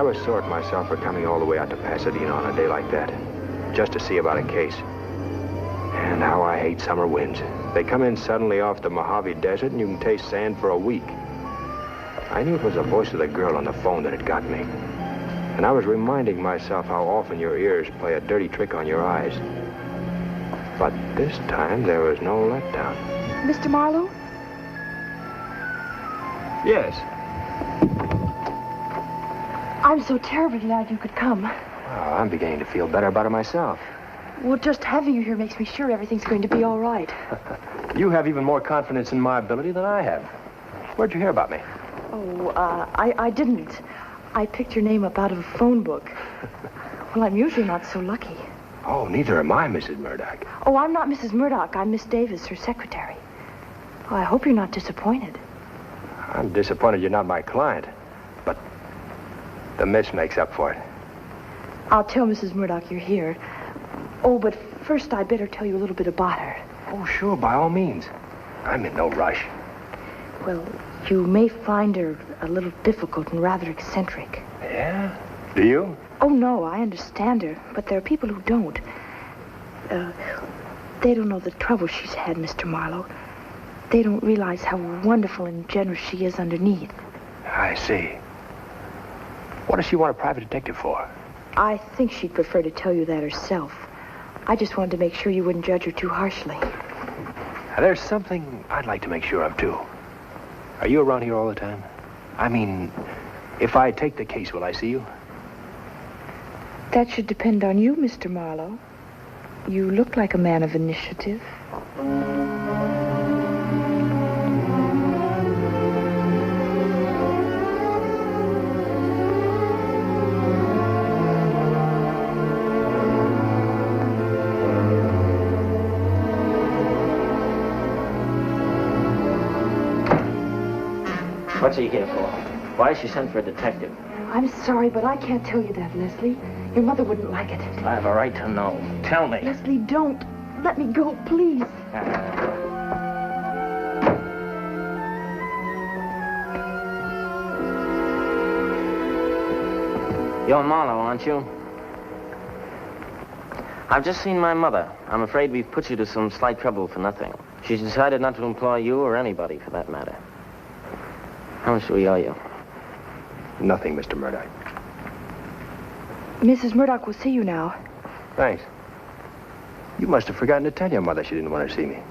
I was sore at myself for coming all the way out to Pasadena on a day like that, just to see about a case. And how I hate summer winds. They come in suddenly off the Mojave Desert, and you can taste sand for a week. I knew it was the voice of the girl on the phone that had got me. And I was reminding myself how often your ears play a dirty trick on your eyes. But this time, there was no letdown. Mr. Marlowe? Yes. I'm so terribly glad you could come. Well, I'm beginning to feel better about it myself. Well, just having you here makes me sure everything's going to be all right. You have even more confidence in my ability than I have. Where'd you hear about me? Oh, I didn't. I picked your name up out of a phone book. Well, I'm usually not so lucky. Oh, neither am I, Mrs. Murdoch. Oh, I'm not Mrs. Murdoch. I'm Miss Davis, her secretary. Oh, I hope you're not disappointed. I'm disappointed you're not my client. But the miss makes up for it. I'll tell Mrs. Murdoch you're here. Oh, but first I'd better tell you a little bit about her. Oh, sure, by all means. I'm in no rush. Well, you may find her a little difficult and rather eccentric. Yeah? Do you? Oh, no, I understand her, but there are people who don't. They don't know the trouble she's had, Mr. Marlowe. They don't realize how wonderful and generous she is underneath. I see. What does she want a private detective for? I think she'd prefer to tell you that herself. I just wanted to make sure you wouldn't judge her too harshly. Now, there's something I'd like to make sure of, too. Are you around here all the time? I mean, if I take the case, will I see you? That should depend on you, Mr. Marlowe. You look like a man of initiative. What's he here for? Why she sent for a detective? I'm sorry, but I can't tell you that, Leslie. Your mother wouldn't like it. I have a right to know. Tell me. Leslie, don't. Let me go, please. You're Marlowe, aren't you? I've just seen my mother. I'm afraid we've put you to some slight trouble for nothing. She's decided not to employ you or anybody, for that matter. How much do we owe you? Nothing, Mr. Murdoch. Mrs. Murdoch will see you now. Thanks. You must have forgotten to tell your mother she didn't want to see me.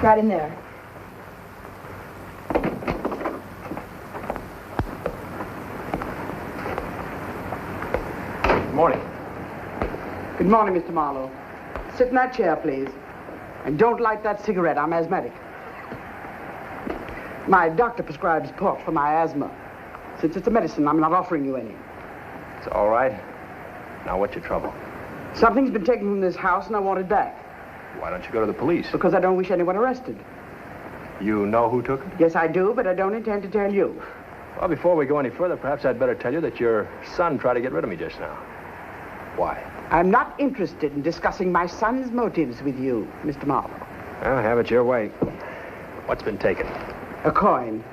Right in there. Good morning. Good morning, Mr. Marlowe. Sit in that chair, please. And don't light that cigarette. I'm asthmatic. My doctor prescribes port for my asthma. Since it's a medicine, I'm not offering you any. It's all right. Now, what's your trouble? Something's been taken from this house, and I want it back. Why don't you go to the police? Because I don't wish anyone arrested. You know who took it? Yes, I do, but I don't intend to tell you. Well, before we go any further, perhaps I'd better tell you that your son tried to get rid of me just now. Why? I'm not interested in discussing my son's motives with you, Mr. Marlowe. Well, have it your way. What's been taken? A coin.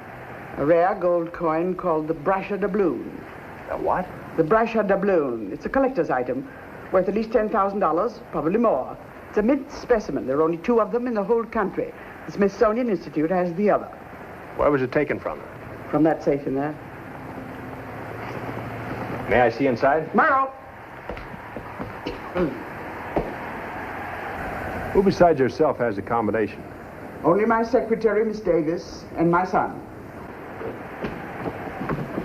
A rare gold coin called the Brasher Doubloon. A what? The Brasher Doubloon. It's a collector's item, worth at least $10,000, probably more. It's a mint specimen. There are only 2 of them in the whole country. The Smithsonian Institute has the other. Where was it taken from? From that safe in there. May I see inside? Merle! Who besides yourself has the combination? Only my secretary, Miss Davis, and my son.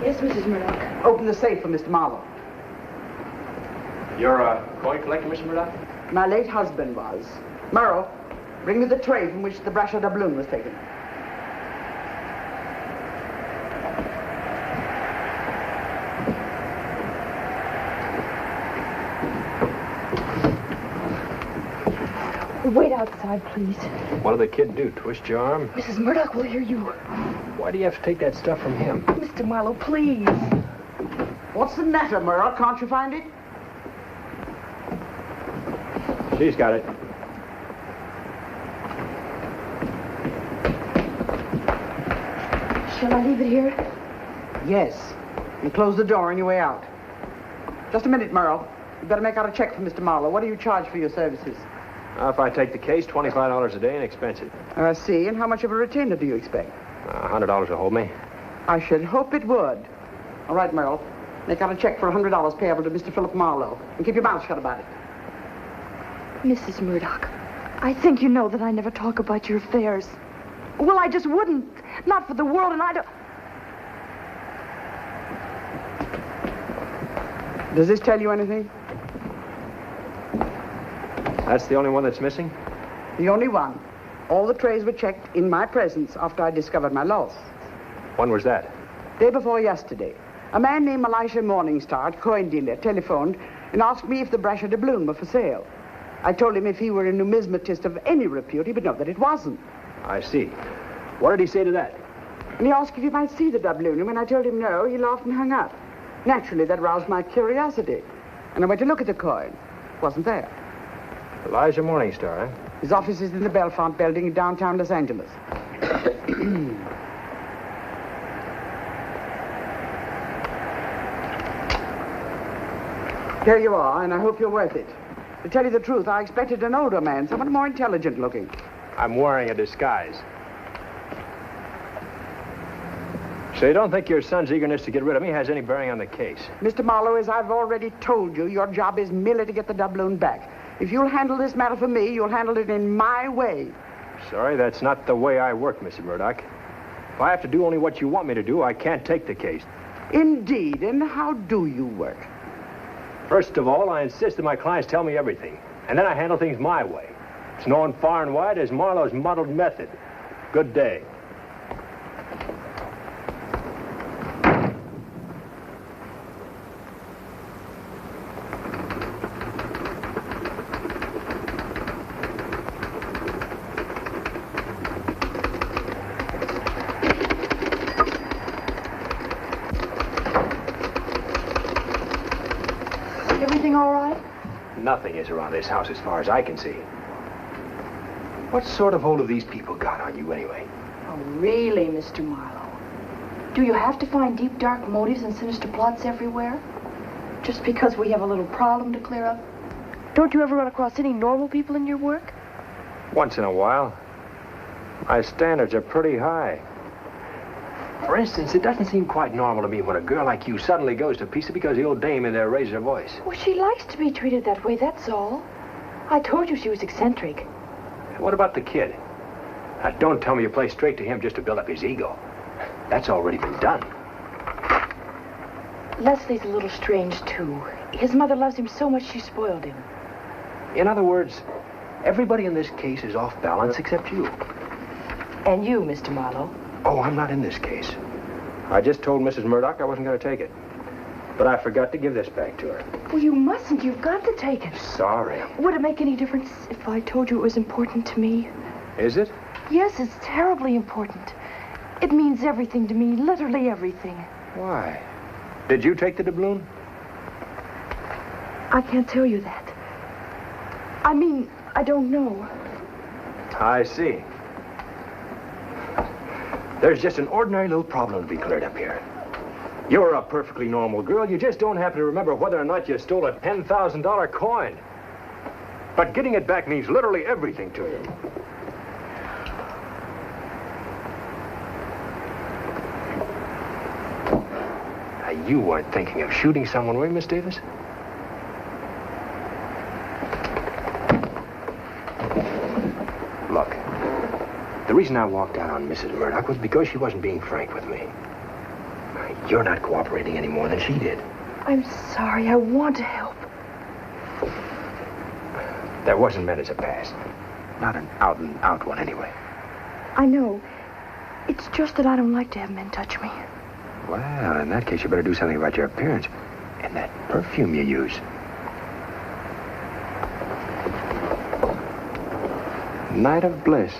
Yes, Mrs. Murdoch. Open the safe for Mr. Marlowe. You're a coin collector, Mr. Murdoch? My late husband was. Merle, bring me the tray from which the Brasher Doubloon was taken. Wait outside, please. What did the kid do? Twist your arm? Mrs. Murdoch will hear you. Why do you have to take that stuff from him? Mr. Marlowe, please. What's the matter, Merle? Can't you find it? She's got it. Shall I leave it here? Yes. And close the door on your way out. Just a minute, Merle. You better make out a check for Mr. Marlowe. What do you charge for your services? If I take the case, $25 a day and expenses. I see. And how much of a retainer do you expect? $100 will hold me. I should hope it would. All right, Merle. Make out a check for $100 payable to Mr. Philip Marlowe. And keep your mouth shut about it. Mrs. Murdoch, I think you know that I never talk about your affairs. Well, I just wouldn't. Not for the world, and I don't... Does this tell you anything? That's the only one that's missing? The only one. All the trays were checked in my presence after I discovered my loss. When was that? Day before yesterday. A man named Elisha Morningstar, coin dealer, telephoned and asked me if the Brasher Doubloon were for sale. I told him if he were a numismatist of any repute, he would know that it wasn't. I see. What did he say to that? And he asked if he might see the doubloon, and when I told him no, he laughed and hung up. Naturally, that roused my curiosity. And I went to look at the coin. It wasn't there. Elijah Morningstar, eh? His office is in the Belfont building in downtown Los Angeles. Here you are, and I hope you're worth it. To tell you the truth, I expected an older man, someone more intelligent looking. I'm wearing a disguise. So you don't think your son's eagerness to get rid of me has any bearing on the case? Mr. Marlowe, as I've already told you, your job is merely to get the doubloon back. If you'll handle this matter for me, you'll handle it in my way. Sorry, that's not the way I work, Mr. Murdoch. If I have to do only what you want me to do, I can't take the case. Indeed, and how do you work? First of all, I insist that my clients tell me everything, and then I handle things my way. It's known far and wide as Marlowe's muddled method. Good day. Everything all right? Nothing is around this house as far as I can see. What sort of hold have these people got on you anyway? Oh, really, Mr. Marlowe? Do you have to find deep, dark motives and sinister plots everywhere? Just because we have a little problem to clear up? Don't you ever run across any normal people in your work? Once in a while. My standards are pretty high. For instance, it doesn't seem quite normal to me when a girl like you suddenly goes to pieces because the old dame in there raises her voice. Well, she likes to be treated that way, that's all. I told you she was eccentric. What about the kid? Now, don't tell me you play straight to him just to build up his ego. That's already been done. Leslie's a little strange, too. His mother loves him so much she spoiled him. In other words, everybody in this case is off balance except you. And you, Mr. Marlowe. Oh, I'm not in this case. I just told Mrs. Murdoch I wasn't going to take it. But I forgot to give this back to her. Well, you mustn't. You've got to take it. Sorry. Would it make any difference if I told you it was important to me? Is it? Yes, it's terribly important. It means everything to me, literally everything. Why? Did you take the doubloon? I can't tell you that. I mean, I don't know. I see. There's just an ordinary little problem to be cleared up here. You're a perfectly normal girl. You just don't happen to remember whether or not you stole a $10,000 coin. But getting it back means literally everything to you. Now, you weren't thinking of shooting someone, were you, Miss Davis? Look. The reason I walked out on Mrs. Murdoch was because she wasn't being frank with me. You're not cooperating any more than she did. I'm sorry. I want to help. That wasn't meant as a pass. Not an out-and-out one, anyway. I know. It's just that I don't like to have men touch me. Well, in that case, you better do something about your appearance. And that perfume you use. Night of bliss.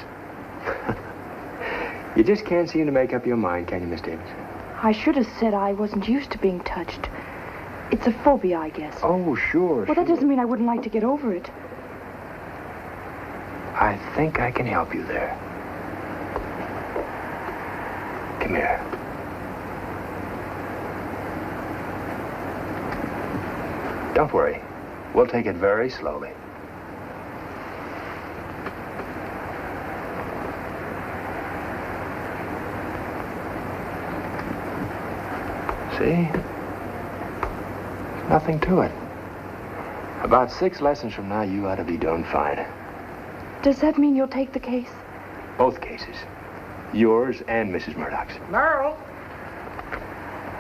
You just can't seem to make up your mind, can you, Miss Davis? I should have said I wasn't used to being touched. It's a phobia, I guess. Oh, sure. Well, that doesn't mean I wouldn't like to get over it. I think I can help you there. Come here. Don't worry. We'll take it very slowly. See? Nothing to it. About 6 lessons from now, you ought to be doing fine. Does that mean you'll take the case? Both cases. Yours and Mrs. Murdoch's. Merle?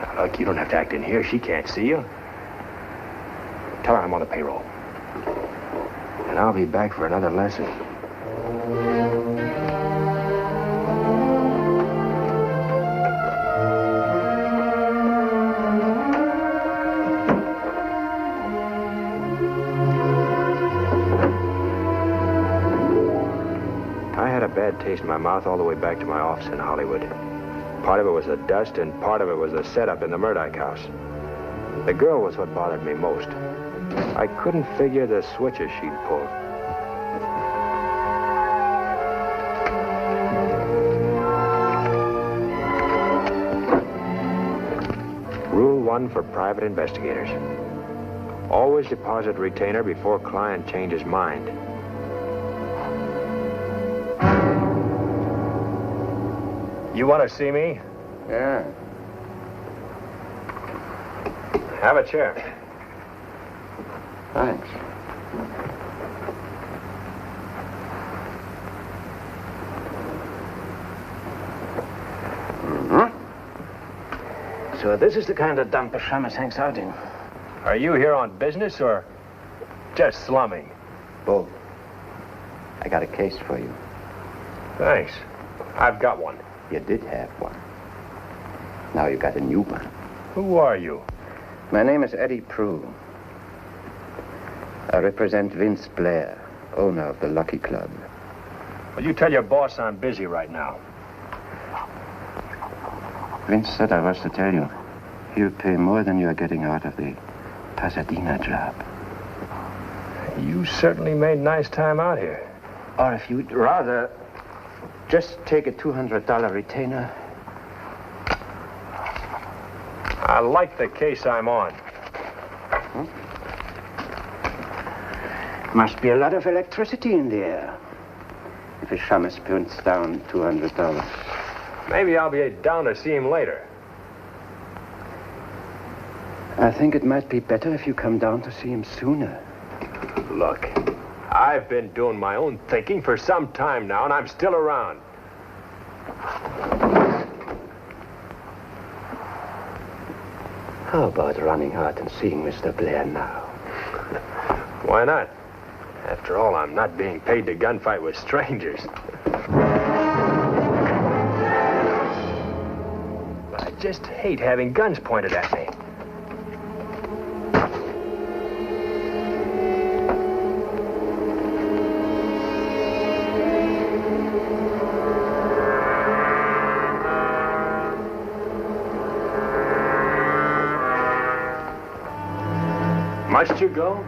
Now, look, you don't have to act in here. She can't see you. Tell her I'm on the payroll. And I'll be back for another lesson. I had a bad taste in my mouth all the way back to my office in Hollywood. Part of it was the dust, and part of it was the setup in the Murdoch house. The girl was what bothered me most. I couldn't figure the switches she'd pulled. Rule 1 for private investigators. Always deposit retainer before client changes mind. You want to see me? Yeah. Have a chair. Thanks. So this is the kind of dump a shamus hangs out in. Are you here on business or just slumming? Both. I got a case for you. Thanks. I've got one. You did have one. Now you got a new one. Who are you? My name is Eddie Prue. I represent Vince Blair, owner of the Lucky Club. Well, you tell your boss I'm busy right now. Vince said I was to tell you. He'll pay more than you're getting out of the Pasadena job. You certainly made nice time out here. Or if you'd rather, just take a $200 retainer. I like the case I'm on. Must be a lot of electricity in the air. If a shamus puts down $200. Maybe I'll be down to see him later. I think it might be better if you come down to see him sooner. Look, I've been doing my own thinking for some time now, and I'm still around. How about running out and seeing Mr. Blair now? Why not? After all, I'm not being paid to gunfight with strangers. But I just hate having guns pointed at me. Must you go?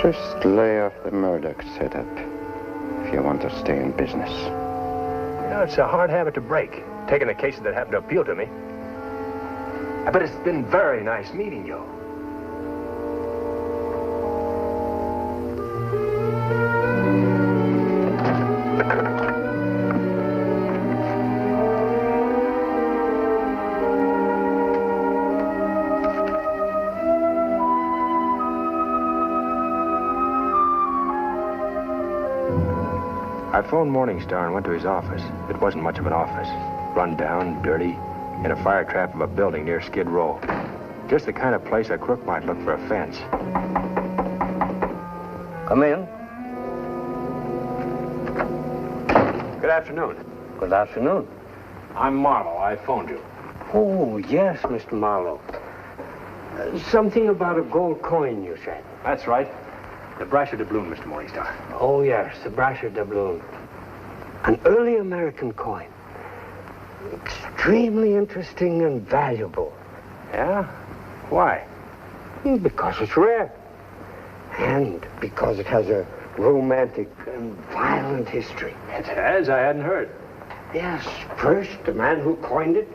Just lay off the Murdoch setup if you want to stay in business. You know, it's a hard habit to break, taking the cases that happen to appeal to me. But it's been very nice meeting you. I phoned Morningstar and went to his office. It wasn't much of an office. Run down, dirty, in a fire trap of a building near Skid Row. Just the kind of place a crook might look for a fence. Come in. Good afternoon. Good afternoon. I'm Marlowe. I phoned you. Oh, yes, Mr. Marlowe. Something about a gold coin, you said. That's right. The Brasher Doubloon, Mr. Morningstar. Oh, yes, the Brasher Doubloon. An early American coin. Extremely interesting and valuable. Yeah? Why? Because it's rare. And because it has a romantic and violent history. It has? I hadn't heard. Yes, first, the man who coined it,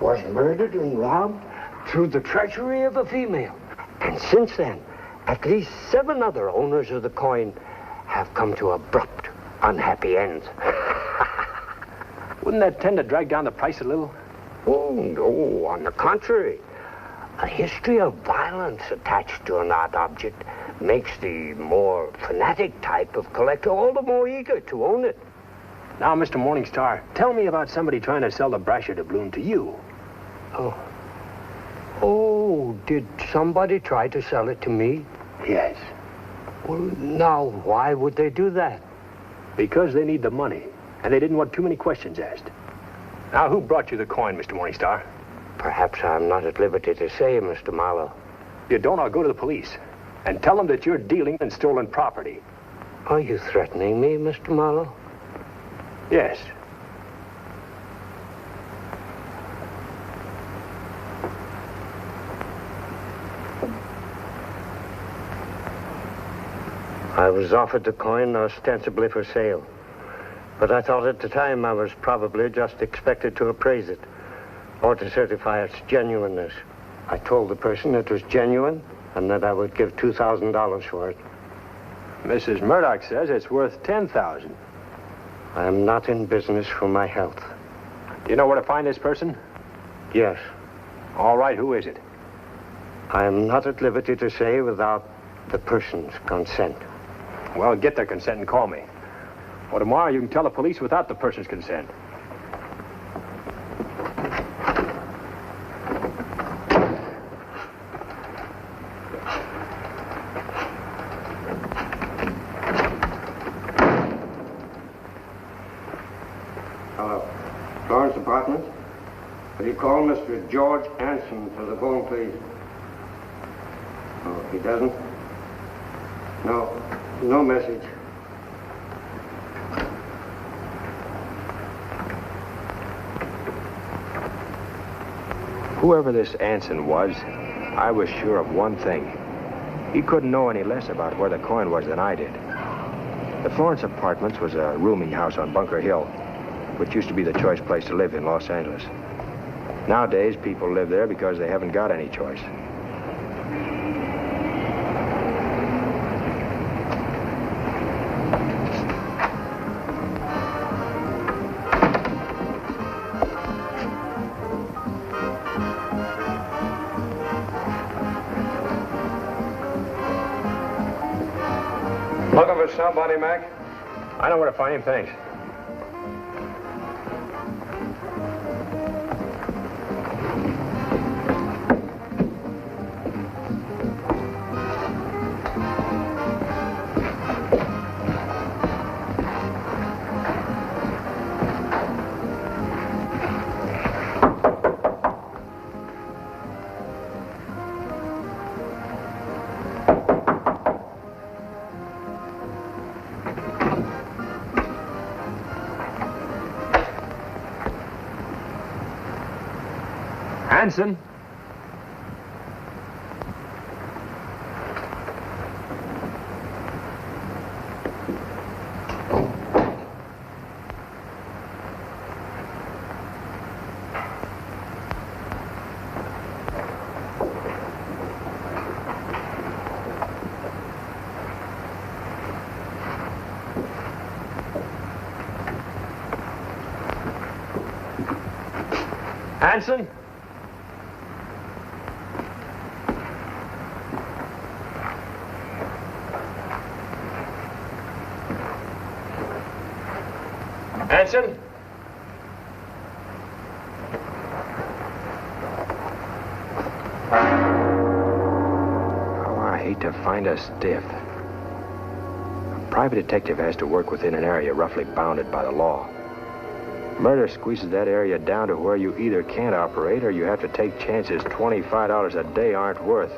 was murdered and robbed through the treachery of a female. And since then, at least 7 other owners of the coin have come to abrupt, unhappy ends. Wouldn't that tend to drag down the price a little? Oh, no, on the contrary. A history of violence attached to an art object makes the more fanatic type of collector all the more eager to own it. Now, Mr. Morningstar, tell me about somebody trying to sell the Brasher Doubloon to you. Oh, did somebody try to sell it to me? Yes. Well, now, why would they do that? Because they need the money, and they didn't want too many questions asked. Now, who brought you the coin, Mr. Morningstar? Perhaps I'm not at liberty to say, Mr. Marlowe. If you don't, I'll go to the police and tell them that you're dealing in stolen property. Are you threatening me, Mr. Marlowe? Yes. I was offered the coin ostensibly for sale. But I thought at the time I was probably just expected to appraise it or to certify its genuineness. I told the person it was genuine and that I would give $2,000 for it. Mrs. Murdoch says it's worth $10,000. I am not in business for my health. Do you know where to find this person? Yes. All right, who is it? I am not at liberty to say without the person's consent. Well, get their consent and call me. Or tomorrow you can tell the police without the person's consent. Hello. Florence apartment? Will you call Mr. George Anson to the phone, please? Oh, he doesn't? No message. Whoever this Anson was, I was sure of one thing. He couldn't know any less about where the coin was than I did. The Florence Apartments was a rooming house on Bunker Hill, which used to be the choice place to live in Los Angeles. Nowadays, people live there because they haven't got any choice. Looking for somebody, Mac? I know where to find him, thanks. Anson? Anson? Anson? Oh, I hate to find a stiff. A private detective has to work within an area roughly bounded by the law. Murder squeezes that area down to where you either can't operate or you have to take chances $25 a day aren't worth.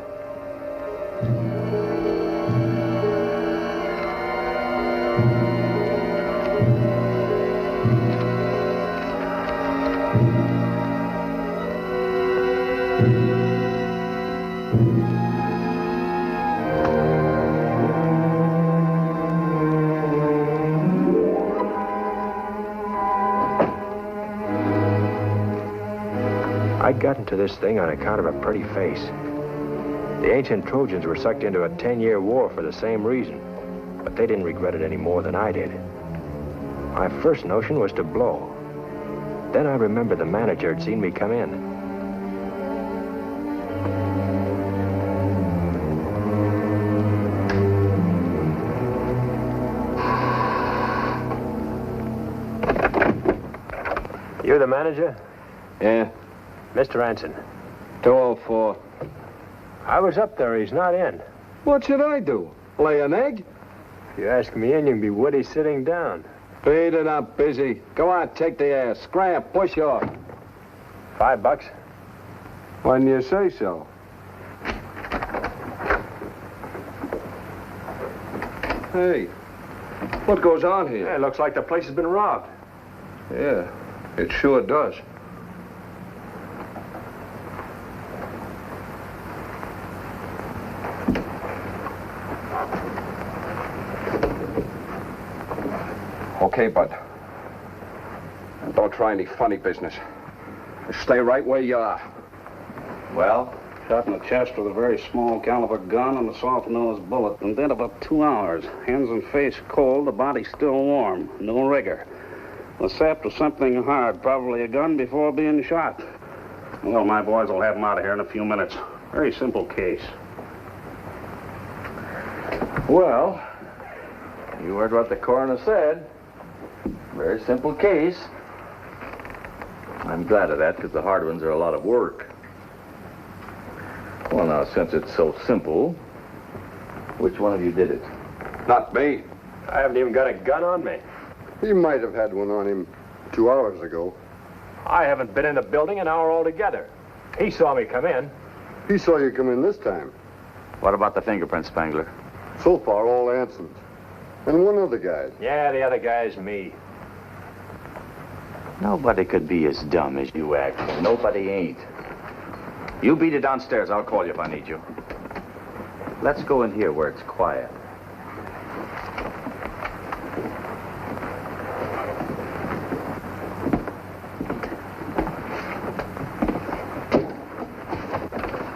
got into this thing on account of a pretty face. The ancient Trojans were sucked into a 10-year war for the same reason, but they didn't regret it any more than I did. My first notion was to blow. Then I remembered the manager had seen me come in. You the manager? Yeah, Mr. Anson. 204. I was up there. He's not in. What should I do? Lay an egg? If you ask me in, you can be Woody sitting down. Beat it up, Busy. Go on, take the ass. Scram, push off. $5. Why didn't you say so? Hey, what goes on here? Yeah, it looks like the place has been robbed. Yeah, it sure does. Okay, bud. And don't try any funny business. Just stay right where you are. Well, shot in the chest with a very small caliber gun and a soft-nosed bullet. And then about 2 hours. Hands and face cold, the body still warm. No rigor. The sapped was something hard, probably a gun before being shot. Well, my boys will have him out of here in a few minutes. Very simple case. Well, you heard what the coroner said. Very simple case. I'm glad of that, because the hard ones are a lot of work. Well, now, since it's so simple, which one of you did it? Not me. I haven't even got a gun on me. He might have had one on him 2 hours ago. I haven't been in the building an hour altogether. He saw me come in. He saw you come in this time. What about the fingerprints, Spangler? So far, all Anson's. And one other guy. Yeah, the other guy's me. Nobody could be as dumb as you act. Nobody ain't. You beat it downstairs. I'll call you if I need you. Let's go in here where it's quiet.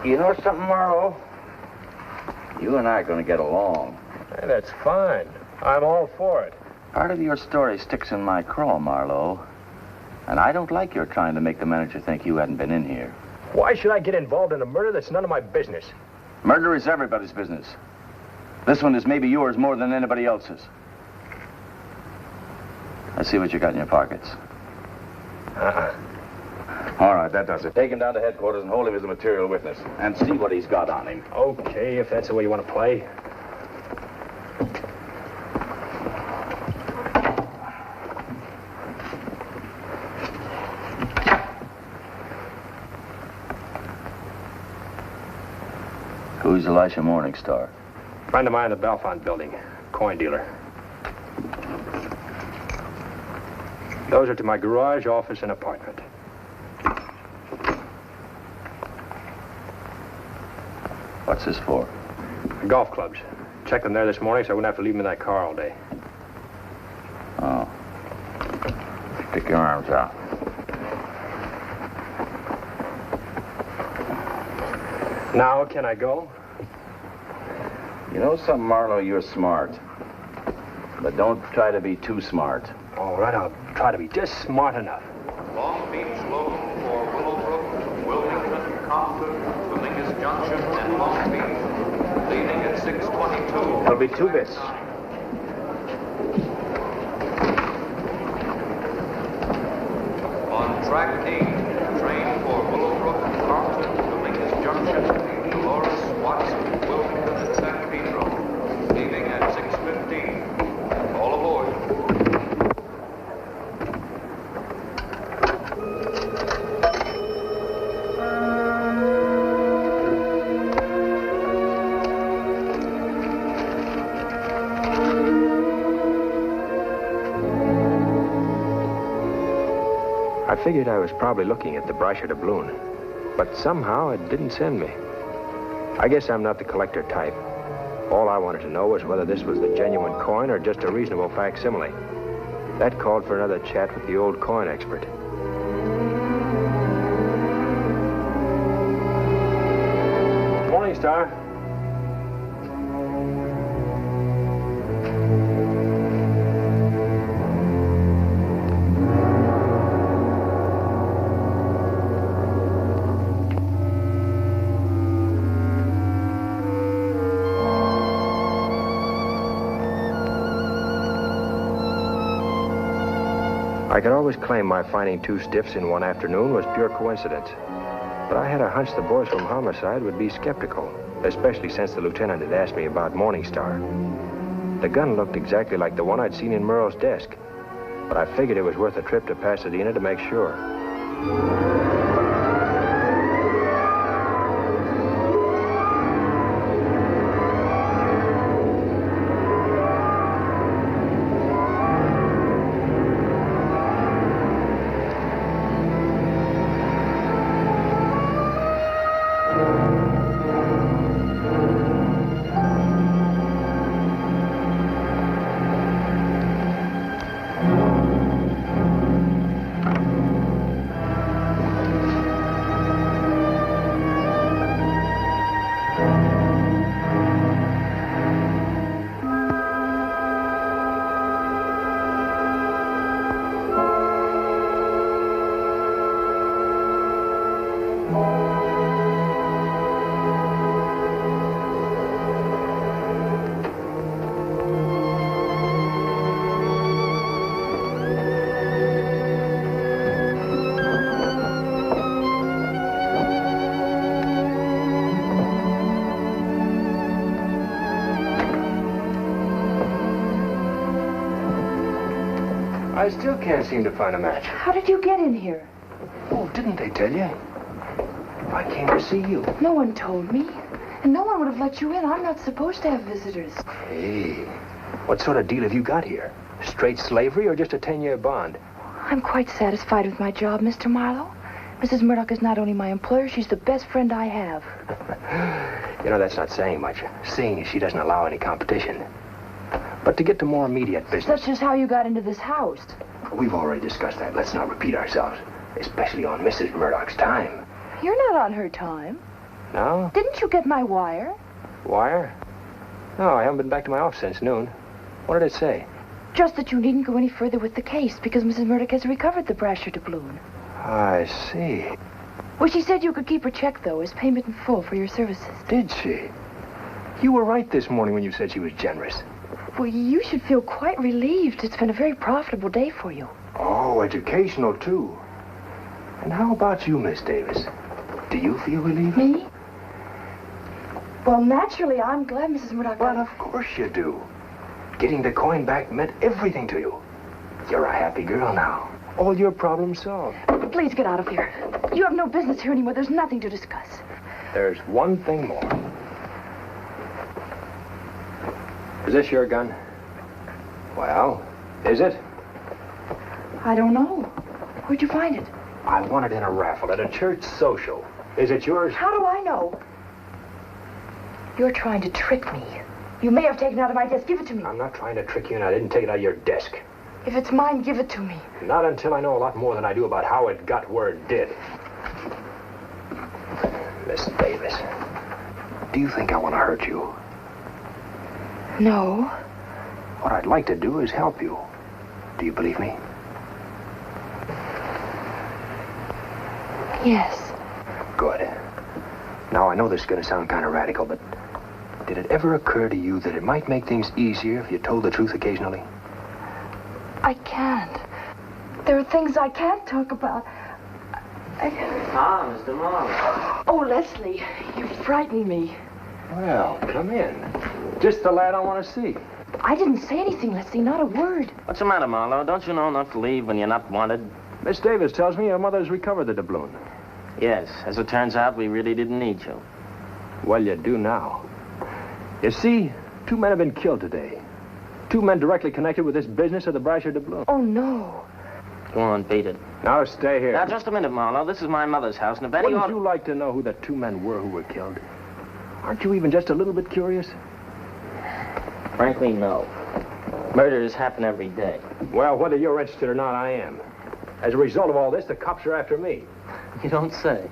You know something, Marlowe? You and I are going to get along. Hey, that's fine. I'm all for it. Part of your story sticks in my craw, Marlowe. And I don't like your trying to make the manager think you hadn't been in here. Why should I get involved in a murder that's none of my business? Murder is everybody's business. This one is maybe yours more than anybody else's. Let's see what you got in your pockets. All right, that does it. Take him down to headquarters and hold him as a material witness. And see what he's got on him. Okay, if that's the way you want to play. Who's Elisha Morningstar? Friend of mine in the Belfont building. Coin dealer. Those are to my garage, office, and apartment. What's this for? Golf clubs. Checked them there this morning so I wouldn't have to leave them in that car all day. Oh. Stick your arms out. Now, can I go? You know something, Marlowe? You're smart. But don't try to be too smart. All right, I'll try to be just smart enough. Long Beach local for Willowbrook, Wilmington, Compton, Dominguez Junction, and Long Beach. Leaving at 6:22. That'll be 2 bits. On track 8, train for Willowbrook, Compton, Dominguez Junction, Dolores, Watson, Wilmington, and San Pedro. Leaving at 6:15. All aboard. I figured I was probably looking at the Brasher Doubloon, but somehow it didn't send me. I guess I'm not the collector type. All I wanted to know was whether this was the genuine coin or just a reasonable facsimile. That called for another chat with the old coin expert. Morningstar? I can always claim my finding two stiffs in one afternoon was pure coincidence. But I had a hunch the boys from Homicide would be skeptical, especially since the lieutenant had asked me about Morningstar. The gun looked exactly like the one I'd seen in Merle's desk, but I figured it was worth a trip to Pasadena to make sure. I still can't seem to find a match. How did you get in here? Oh, didn't they tell you? I came to see you. No one told me. And no one would have let you in. I'm not supposed to have visitors. Hey, what sort of deal have you got here? Straight slavery or just a 10-year bond? I'm quite satisfied with my job, Mr. Marlowe. Mrs. Murdoch is not only my employer, she's the best friend I have. You know, that's not saying much, seeing as she doesn't allow any competition. But to get to more immediate business... That's just how you got into this house. We've already discussed that. Let's not repeat ourselves, especially on Mrs. Murdoch's time. You're not on her time. No? Didn't you get my wire? Wire? No, I haven't been back to my office since noon. What did it say? Just that you needn't go any further with the case because Mrs. Murdoch has recovered the Brasher Doubloon. I see. Well, she said you could keep her check, though, as payment in full for your services. Did she? You were right this morning when you said she was generous. Well, you should feel quite relieved. It's been a very profitable day for you. Oh, educational, too. And how about you, Miss Davis? Do you feel relieved? Me? Well, naturally, I'm glad Mrs. Murdoch... Well, of course you do. Getting the coin back meant everything to you. You're a happy girl now. All your problems solved. Please get out of here. You have no business here anymore. There's nothing to discuss. There's one thing more. Is this your gun? Well, is it? I don't know. Where'd you find it? I won it in a raffle at a church social. Is it yours? How do I know? You're trying to trick me. You may have taken it out of my desk. Give it to me. I'm not trying to trick you, and I didn't take it out of your desk. If it's mine, give it to me. Not until I know a lot more than I do about how it got where it did. Miss Davis, do you think I want to hurt you? No. What I'd like to do is help you. Do you believe me? Yes. Good. Now, I know this is going to sound kind of radical, but did it ever occur to you that it might make things easier if you told the truth occasionally? I can't. There are things I can't talk about. Ah, Mr. Marlowe. Oh, Leslie, you frightened me. Well, come in. Just the lad I want to see. I didn't say anything, Leslie, not a word. What's the matter, Marlowe? Don't you know not to leave when you're not wanted? Miss Davis tells me your mother's recovered the doubloon. Yes. As it turns out, we really didn't need you. Well, you do now. You see, 2 men have been killed today. 2 men directly connected with this business of the Brasher Doubloon. Oh, no. Go on, beat it. Now, stay here. Now, just a minute, Marlowe. This is my mother's house, and if any... Wouldn't you like to know who the 2 men were who were killed? Aren't you even just a little bit curious? Frankly, no. Murders happen every day. Well, whether you're interested or not, I am. As a result of all this, the cops are after me. You don't say.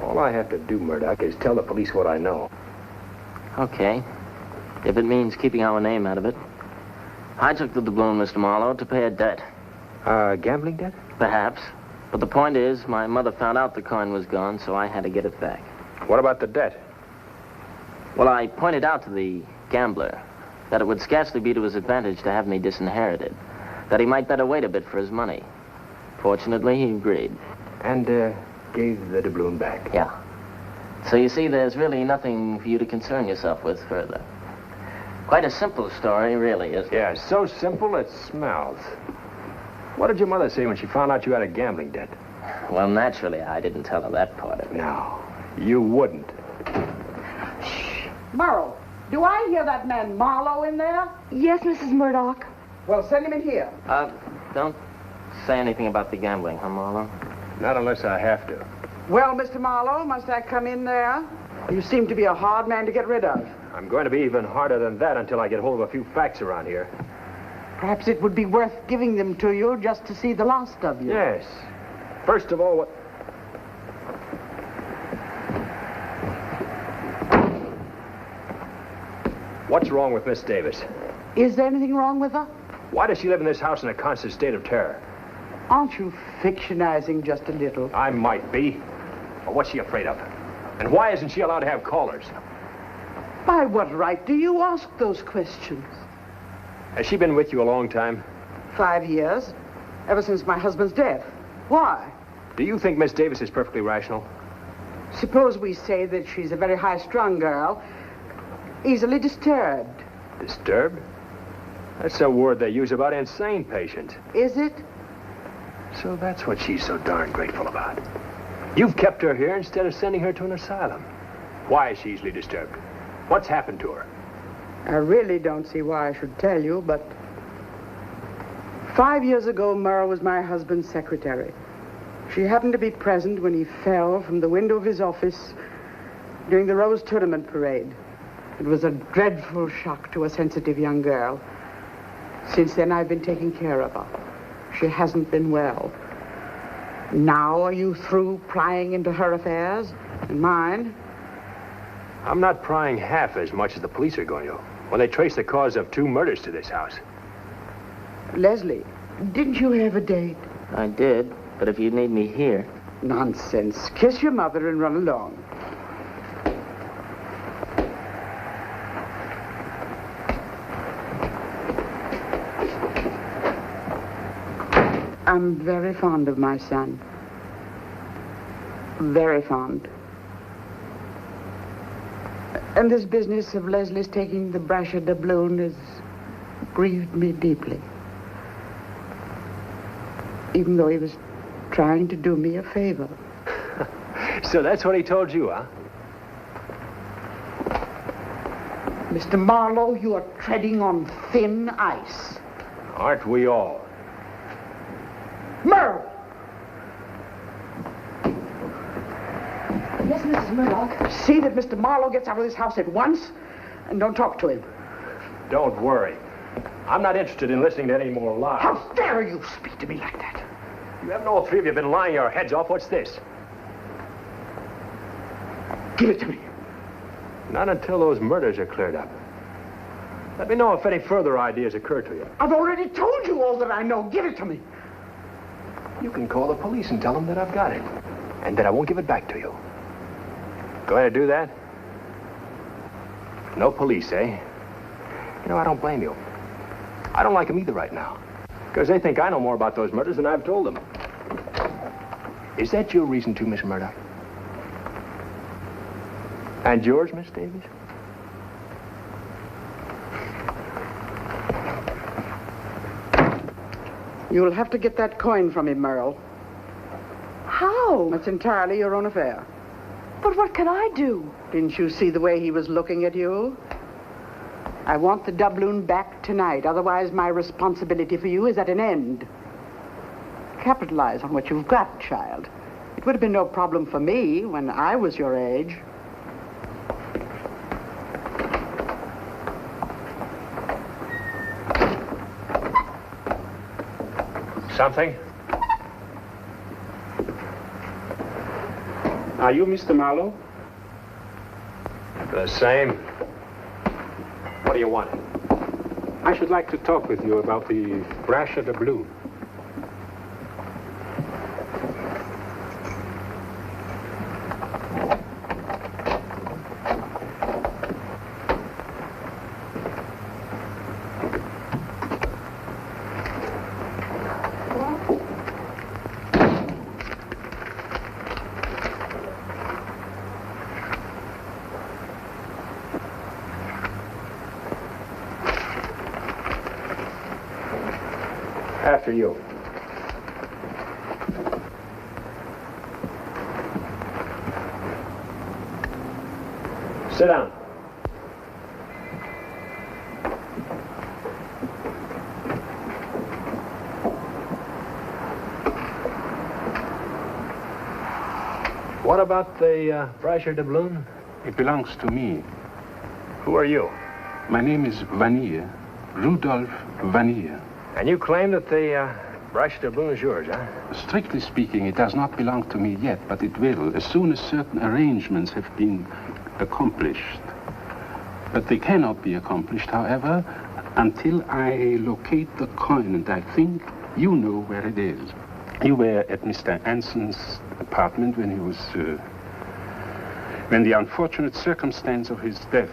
All I have to do, Murdoch, is tell the police what I know. Okay. If it means keeping our name out of it. I took the doubloon, Mr. Marlowe, to pay a debt. Gambling debt? Perhaps. But the point is, my mother found out the coin was gone, so I had to get it back. What about the debt? Well, I pointed out to the gambler that it would scarcely be to his advantage to have me disinherited, that he might better wait a bit for his money. Fortunately, he agreed. And, gave the doubloon back? Yeah. So you see, there's really nothing for you to concern yourself with further. Quite a simple story, really, isn't it? Yeah, so simple it smells. What did your mother say when she found out you had a gambling debt? Well, naturally, I didn't tell her that part of it. No, you wouldn't. Merle, do I hear that man Marlowe in there? Yes, Mrs. Murdoch. Well, send him in here. Don't say anything about the gambling, huh, Marlowe? Not unless I have to. Well, Mr. Marlowe, must I come in there? You seem to be a hard man to get rid of. I'm going to be even harder than that until I get hold of a few facts around here. Perhaps it would be worth giving them to you just to see the last of you. Yes. First of all, what... What's wrong with Miss Davis? Is there anything wrong with her? Why does she live in this house in a constant state of terror? Aren't you fictionizing just a little? I might be. But what's she afraid of? And why isn't she allowed to have callers? By what right do you ask those questions? Has she been with you a long time? 5 years. Ever since my husband's death. Why? Do you think Miss Davis is perfectly rational? Suppose we say that she's a very high-strung girl, easily disturbed. Disturbed? That's a word they use about insane patients. Is it? So that's what she's so darn grateful about. You've kept her here instead of sending her to an asylum. Why is she easily disturbed? What's happened to her? I really don't see why I should tell you, but 5 years ago, Merle was my husband's secretary. She happened to be present when he fell from the window of his office during the Rose Tournament parade. It was a dreadful shock to a sensitive young girl. Since then, I've been taking care of her. She hasn't been well. Now are you through prying into her affairs and mine? I'm not prying half as much as the police are going to when they trace the cause of 2 murders to this house. Leslie, didn't you have a date? I did, but if you need me here... Nonsense. Kiss your mother and run along. I'm very fond of my son. Very fond. And this business of Leslie's taking the Brasher Doubloon has grieved me deeply. Even though he was trying to do me a favor. So that's what he told you, huh? Mr. Marlowe, you are treading on thin ice. Aren't we all? Merle! Yes, Mrs. Murdoch. See that Mr. Marlowe gets out of this house at once, and don't talk to him. Don't worry. I'm not interested in listening to any more lies. How dare you speak to me like that? You haven't all 3 of you been lying your heads off. What's this? Give it to me. Not until those murders are cleared up. Let me know if any further ideas occur to you. I've already told you all that I know. Give it to me. You can call the police and tell them that I've got it, and that I won't give it back to you. Going to do that? No police, eh? You know, I don't blame you. I don't like them either right now, because they think I know more about those murders than I've told them. Is that your reason too, Miss Murdoch? And yours, Miss Davis? You'll have to get that coin from him, Merle. How? That's entirely your own affair. But what can I do? Didn't you see the way he was looking at you? I want the doubloon back tonight. Otherwise, my responsibility for you is at an end. Capitalize on what you've got, child. It would have been no problem for me when I was your age. Something? Are you Mr. Marlowe? The same. What do you want? I should like to talk with you about the Brasher Doubloon. After you. Sit down. What about the Brasher Doubloon? It belongs to me. Who are you? My name is Vanier, Rudolph Vanier. And you claim that the Brasher Doubloon is yours, huh? Strictly speaking, it does not belong to me yet, but it will, as soon as certain arrangements have been accomplished. But they cannot be accomplished, however, until I locate the coin, and I think you know where it is. You were at Mr. Anson's apartment when he was, when the unfortunate circumstance of his death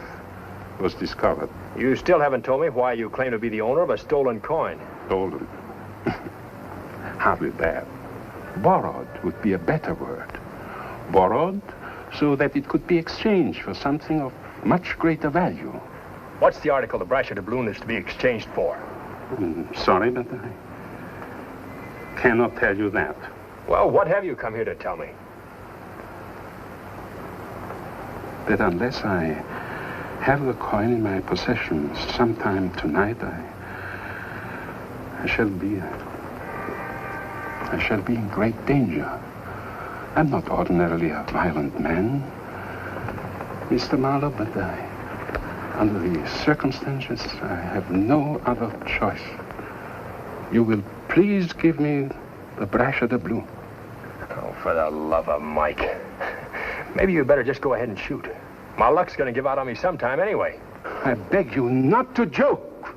was discovered. You still haven't told me why you claim to be the owner of a stolen coin. Stolen? Hardly that. Borrowed would be a better word. Borrowed so that it could be exchanged for something of much greater value. What's the article the Brasher Doubloon is to be exchanged for? Sorry, but I cannot tell you that. Well, what have you come here to tell me? That unless I have the coin in my possession sometime tonight, I shall be in great danger. I'm not ordinarily a violent man, Mr. Marlowe, but under the circumstances, I have no other choice. You will please give me the Brasher Doubloon. Oh, for the love of Mike. Maybe you'd better just go ahead and shoot. My luck's gonna give out on me sometime anyway. I beg you not to joke.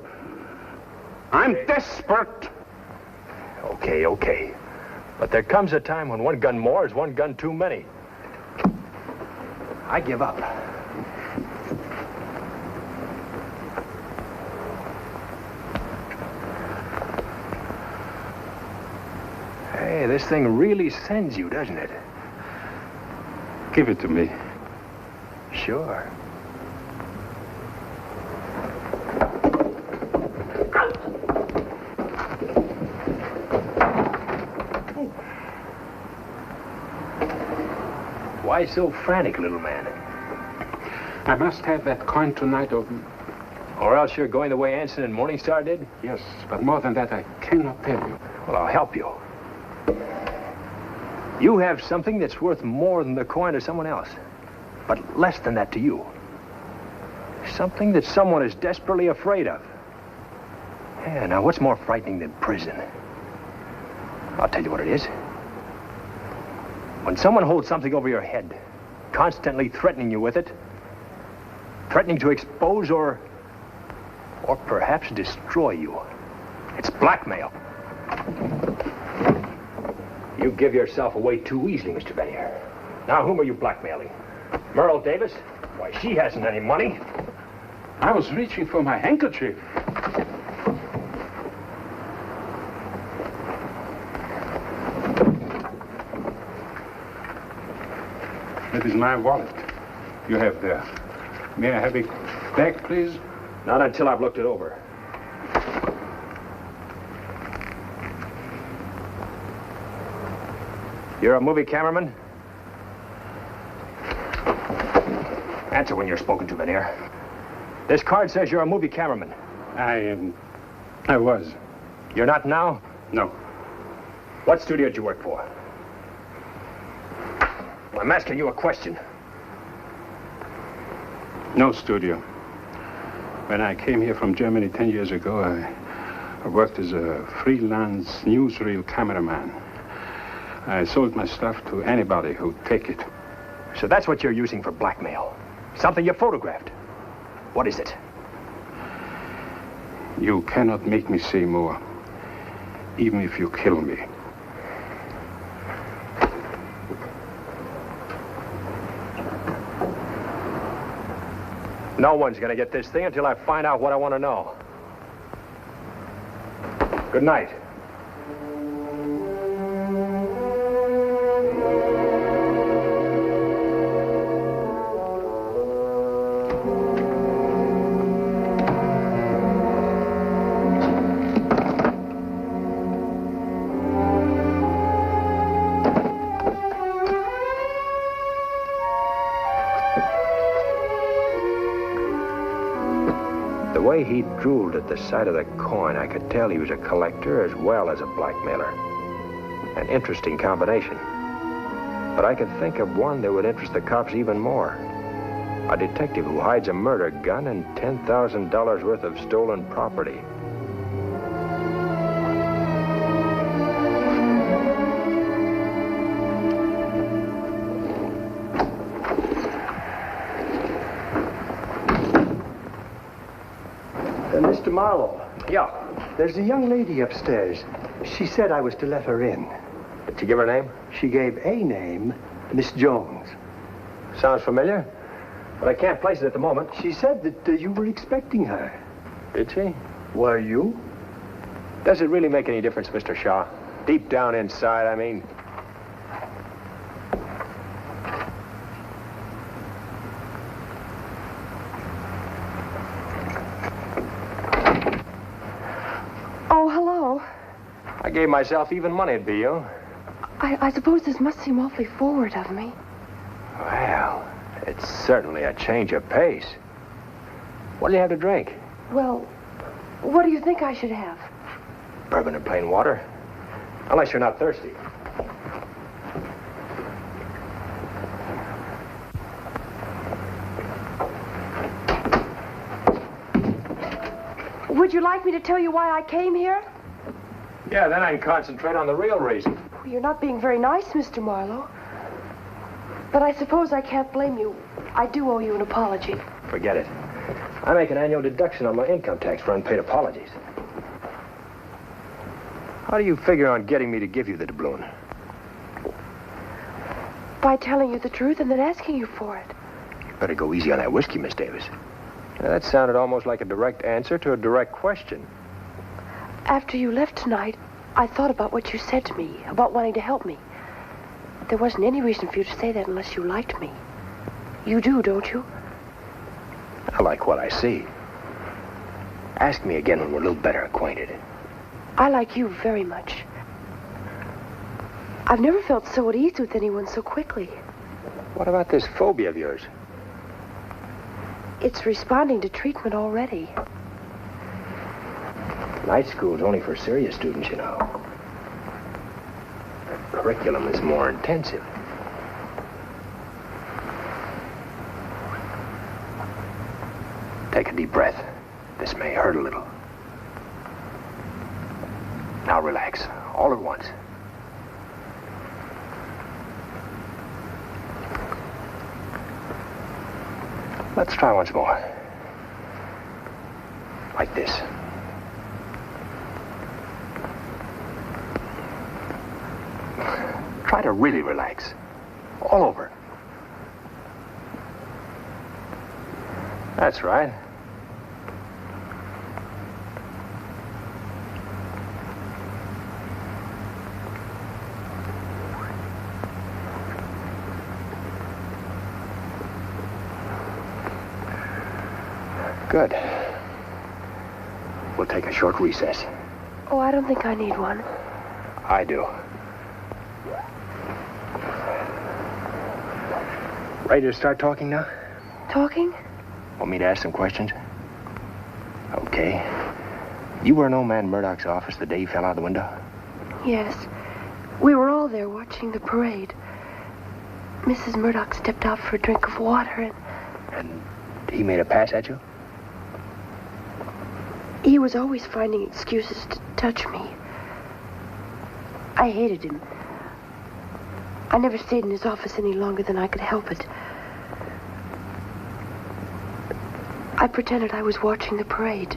I'm desperate. Okay. But there comes a time when one gun more is one gun too many. I give up. Hey, this thing really sends you, doesn't it? Give it to me. Sure. Why so frantic, little man? I must have that coin tonight, Or else you're going the way Anson and Morningstar did? Yes, but more than that, I cannot tell you. Well, I'll help you. You have something that's worth more than the coin to someone else, but less than that to you. Something that someone is desperately afraid of. Yeah, now what's more frightening than prison? I'll tell you what it is. When someone holds something over your head, constantly threatening you with it, threatening to expose or perhaps destroy you. It's blackmail. You give yourself away too easily, Mr. Vanier. Now, whom are you blackmailing? Merle Davis? Why, she hasn't any money. I was reaching for my handkerchief. That is my wallet you have there. May I have it back, please? Not until I've looked it over. You're a movie cameraman? Answer when you're spoken to, Vanier. This card says you're a movie cameraman. I was. You're not now? No. What studio did you work for? I'm asking you a question. No studio. When I came here from Germany 10 years ago, I worked as a freelance newsreel cameraman. I sold my stuff to anybody who'd take it. So that's what you're using for blackmail. Something you photographed. What is it? You cannot make me say more, even if you kill me. No one's gonna get this thing until I find out what I want to know. Good night. The way he drooled at the sight of the coin, I could tell he was a collector as well as a blackmailer. An interesting combination. But I could think of one that would interest the cops even more. A detective who hides a murder gun and $10,000 worth of stolen property. Mr. Marlowe. Yeah. There's a young lady upstairs. She said I was to let her in. Did you give her name? She gave a name, Miss Jones. Sounds familiar, but I can't place it at the moment. She said that you were expecting her. Did she? Were you? Does it really make any difference, Mr. Shaw? Deep down inside, I mean. Oh, hello. I gave myself even money it'd be you. I suppose this must seem awfully forward of me. Well, it's certainly a change of pace. What do you have to drink? Well, what do you think I should have? Bourbon and plain water. Unless you're not thirsty. Would you like me to tell you why I came here? Yeah, then I can concentrate on the real reason. Well, you're not being very nice, Mr. Marlowe. But I suppose I can't blame you. I do owe you an apology. Forget it. I make an annual deduction on my income tax for unpaid apologies. How do you figure on getting me to give you the doubloon? By telling you the truth and then asking you for it. You better go easy on that whiskey, Miss Davis. Now, that sounded almost like a direct answer to a direct question. After you left tonight, I thought about what you said to me, about wanting to help me. There wasn't any reason for you to say that unless you liked me. You do, don't you? I like what I see. Ask me again when we're a little better acquainted. I like you very much. I've never felt so at ease with anyone so quickly. What about this phobia of yours? It's responding to treatment already. Night school's only for serious students, you know. The curriculum is more intensive. Take a deep breath. This may hurt a little. Now relax, all at once. Let's try once more. Like this. Try to really relax. All over. That's right. Good. We'll take a short recess. Oh, I don't think I need one. I do. Ready to start talking now? Talking? Want me to ask some questions? Okay. You were in old man Murdoch's office the day he fell out the window? Yes. We were all there watching the parade. Mrs. Murdoch stepped out for a drink of water And he made a pass at you? He was always finding excuses to touch me. I hated him. I never stayed in his office any longer than I could help it. I pretended I was watching the parade.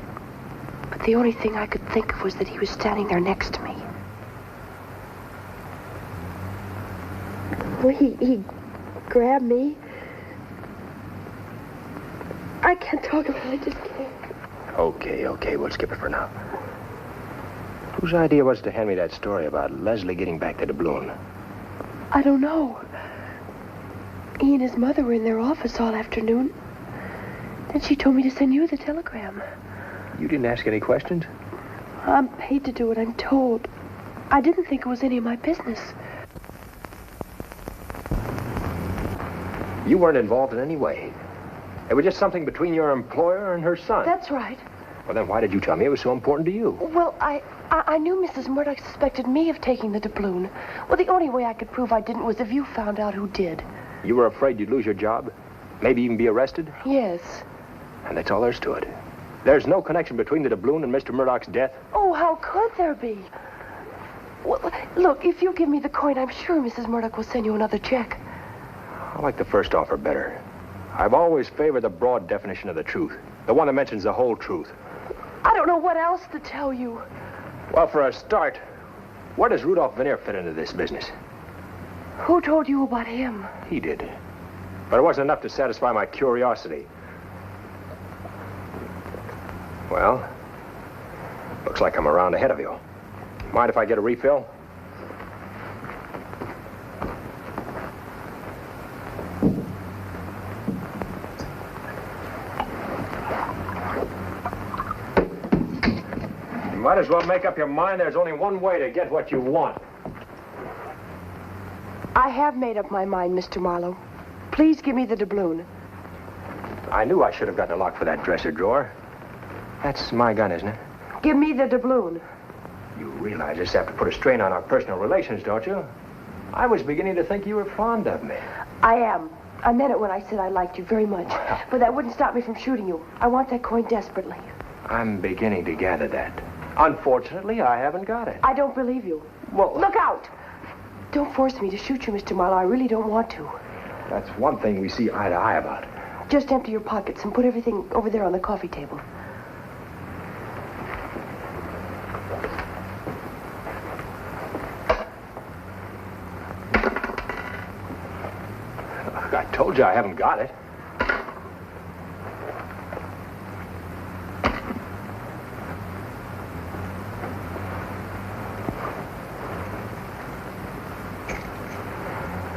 But the only thing I could think of was that he was standing there next to me. Well, he grabbed me. I can't talk about it, I just can't. Okay, we'll skip it for now. Whose idea was it to hand me that story about Leslie getting back to Doubloon? I don't know. He and his mother were in their office all afternoon. Then she told me to send you the telegram. You didn't ask any questions? I'm paid to do what I'm told. I didn't think it was any of my business. You weren't involved in any way. It was just something between your employer and her son. That's right. Well, then why did you tell me it was so important to you? Well, I knew Mrs. Murdoch suspected me of taking the doubloon. Well, the only way I could prove I didn't was if you found out who did. You were afraid you'd lose your job? Maybe even be arrested? Yes. And that's all there's to it. There's no connection between the doubloon and Mr. Murdoch's death? Oh, how could there be? Well, look, if you give me the coin, I'm sure Mrs. Murdoch will send you another check. I like the first offer better. I've always favored the broad definition of the truth. The one that mentions the whole truth. I don't know what else to tell you. Well, for a start, where does Rudolph Vanier fit into this business? Who told you about him? He did. But it wasn't enough to satisfy my curiosity. Well, looks like I'm around ahead of you. Mind if I get a refill? You might as well make up your mind there's only one way to get what you want. I have made up my mind, Mr. Marlowe. Please give me the doubloon. I knew I should have gotten a lock for that dresser drawer. That's my gun, isn't it? Give me the doubloon. You realize this have to put a strain on our personal relations, don't you? I was beginning to think you were fond of me. I am. I meant it when I said I liked you very much. But that wouldn't stop me from shooting you. I want that coin desperately. I'm beginning to gather that. Unfortunately, I haven't got it. I don't believe you. Well, look out! Don't force me to shoot you, Mr. Marlowe. I really don't want to. That's one thing we see eye to eye about. Just empty your pockets and put everything over there on the coffee table. I told you I haven't got it.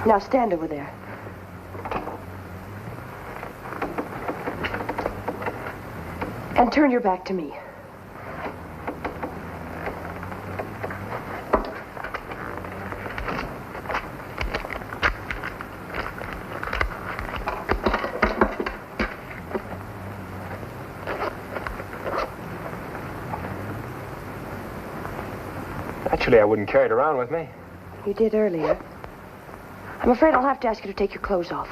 Now stand over there. And turn your back to me. Actually, I wouldn't carry it around with me. You did earlier. I'm afraid I'll have to ask you to take your clothes off.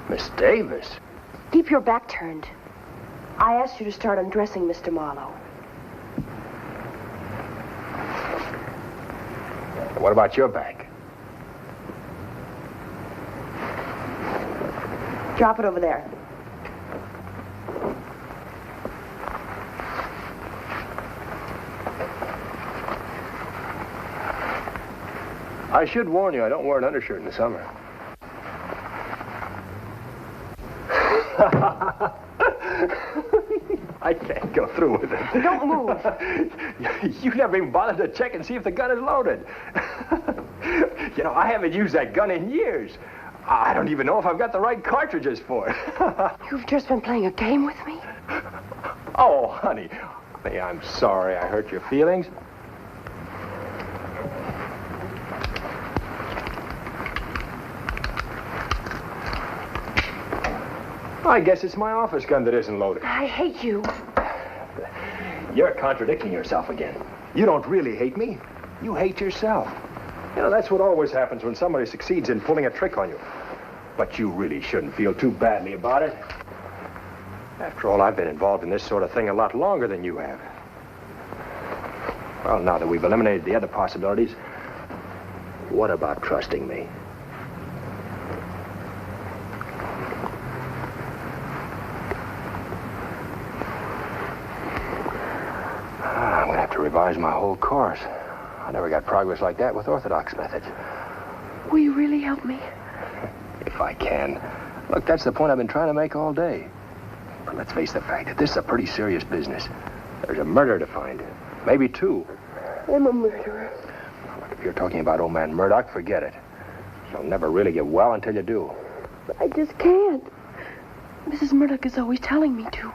Miss Davis? Keep your back turned. I asked you to start undressing Mr. Marlowe. What about your back? Drop it over there. I should warn you, I don't wear an undershirt in the summer. I can't go through with it. Don't move. You never even bothered to check and see if the gun is loaded. You know, I haven't used that gun in years. I don't even know if I've got the right cartridges for it. You've just been playing a game with me? Oh, honey. Honey, I'm sorry I hurt your feelings. I guess it's my office gun that isn't loaded. I hate you. You're contradicting yourself again. You don't really hate me. You hate yourself. You know, that's what always happens when somebody succeeds in pulling a trick on you. But you really shouldn't feel too badly about it. After all, I've been involved in this sort of thing a lot longer than you have. Well, now that we've eliminated the other possibilities, What about trusting me? I'm going to have to revise my whole course. I never got progress like that with orthodox methods. Will you really help me? If I can. Look, that's the point I've been trying to make all day. But let's face the fact that this is a pretty serious business. There's a murder to find. Maybe two. I'm a murderer. Look, if you're talking about old man Murdoch, forget it. You'll never really get well until you do. But I just can't. Mrs. Murdoch is always telling me to.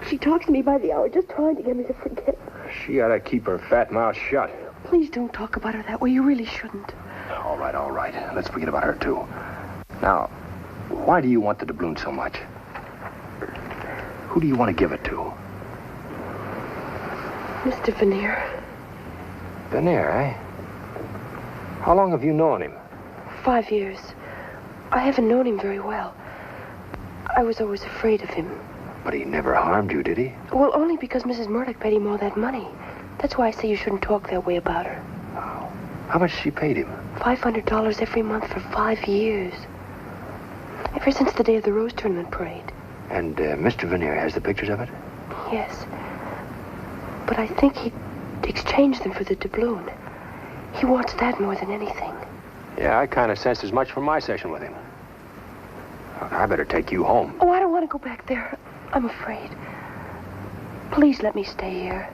She talks to me by the hour, just trying to get me to forget. She ought to keep her fat mouth shut. Please don't talk about her that way. You really shouldn't. All right, all right. Let's forget about her, too. Now, why do you want the doubloon so much? Who do you want to give it to? Mr. Vanier. Vanier, eh? How long have you known him? 5 years. I haven't known him very well. I was always afraid of him. But he never harmed you, did he? Well, only because Mrs. Murdoch paid him all that money. That's why I say you shouldn't talk that way about her. Oh. How much she paid him? $500 every month for 5 years. Ever since the day of the Rose Tournament parade. And Mr. Vanier has the pictures of it? Yes. But I think he'd exchange them for the doubloon. He wants that more than anything. Yeah, I kind of sensed as much from my session with him. I better take you home. Oh, I don't want to go back there. I'm afraid. Please let me stay here.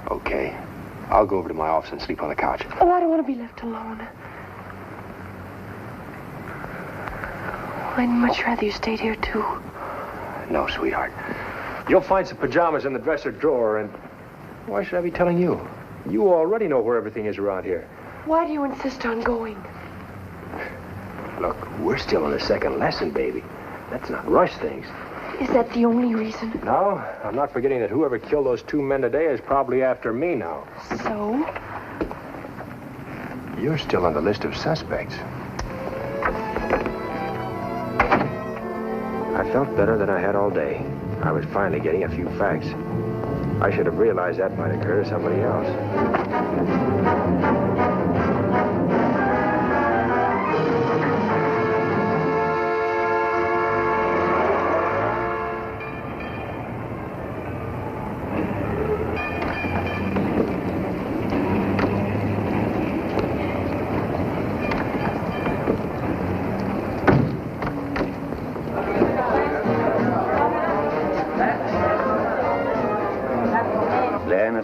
Okay. I'll go over to my office and sleep on the couch. Oh, I don't want to be left alone. I'd much rather you stayed here, too. No, sweetheart. You'll find some pajamas in the dresser drawer, and why should I be telling you? You already know where everything is around here. Why do you insist on going? Look, we're still in the second lesson, baby. Let's not rush things. Is that the only reason? No, I'm not forgetting that whoever killed those 2 men today is probably after me now. So? You're still on the list of suspects. I felt better than I had all day. I was finally getting a few facts. I should have realized that might occur to somebody else.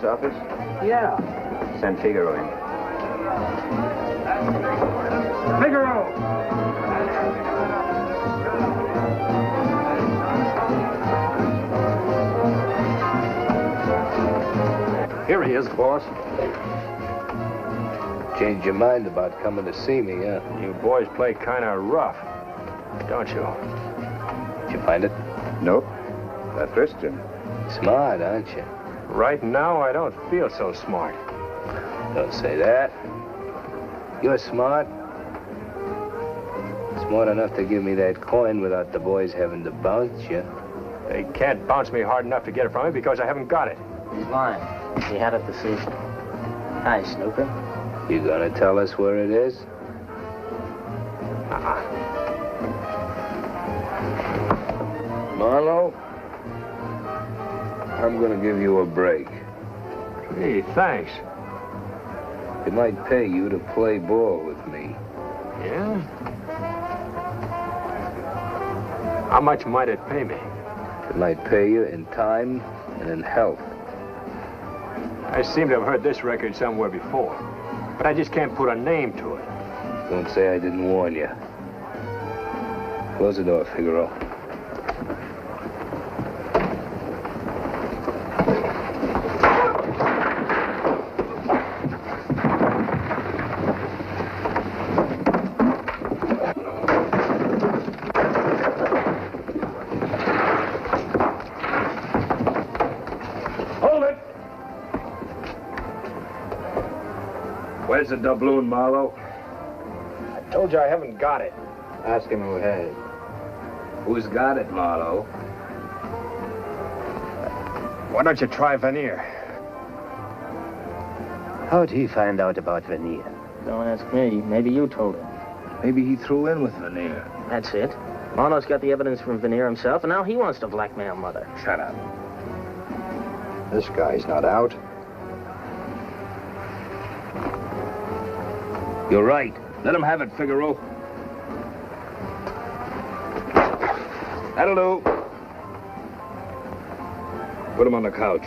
Office? Yeah. Send Figaro in. Figaro! Here he is, boss. Changed your mind about coming to see me, huh? You boys play kind of rough, don't you? Did you find it? Nope. That first Jim. Smart, aren't you? Right now, I don't feel so smart. Don't say that. You're smart. Smart enough to give me that coin without the boys having to bounce you. They can't bounce me hard enough to get it from me because I haven't got it. He's lying. He had it this evening. Hi, Snooper. You gonna tell us where it is? Marlowe, I'm gonna give you a break. Gee, thanks. It might pay you to play ball with me. Yeah? How much might it pay me? It might pay you in time and in health. I seem to have heard this record somewhere before, but I just can't put a name to it. Don't say I didn't warn you. Close the door, Figaro. Where's the doubloon, Marlowe? I told you I haven't got it. Ask him who has. Who's got it, Marlowe? Why don't you try Vanier? How'd he find out about Vanier? Don't ask me. Maybe you told him. Maybe he threw in with Vanier. That's it. Marlowe's got the evidence from Vanier himself, and now he wants to blackmail Mother. Shut up. This guy's not out. You're right. Let him have it, Figaro. That'll do. Put him on the couch.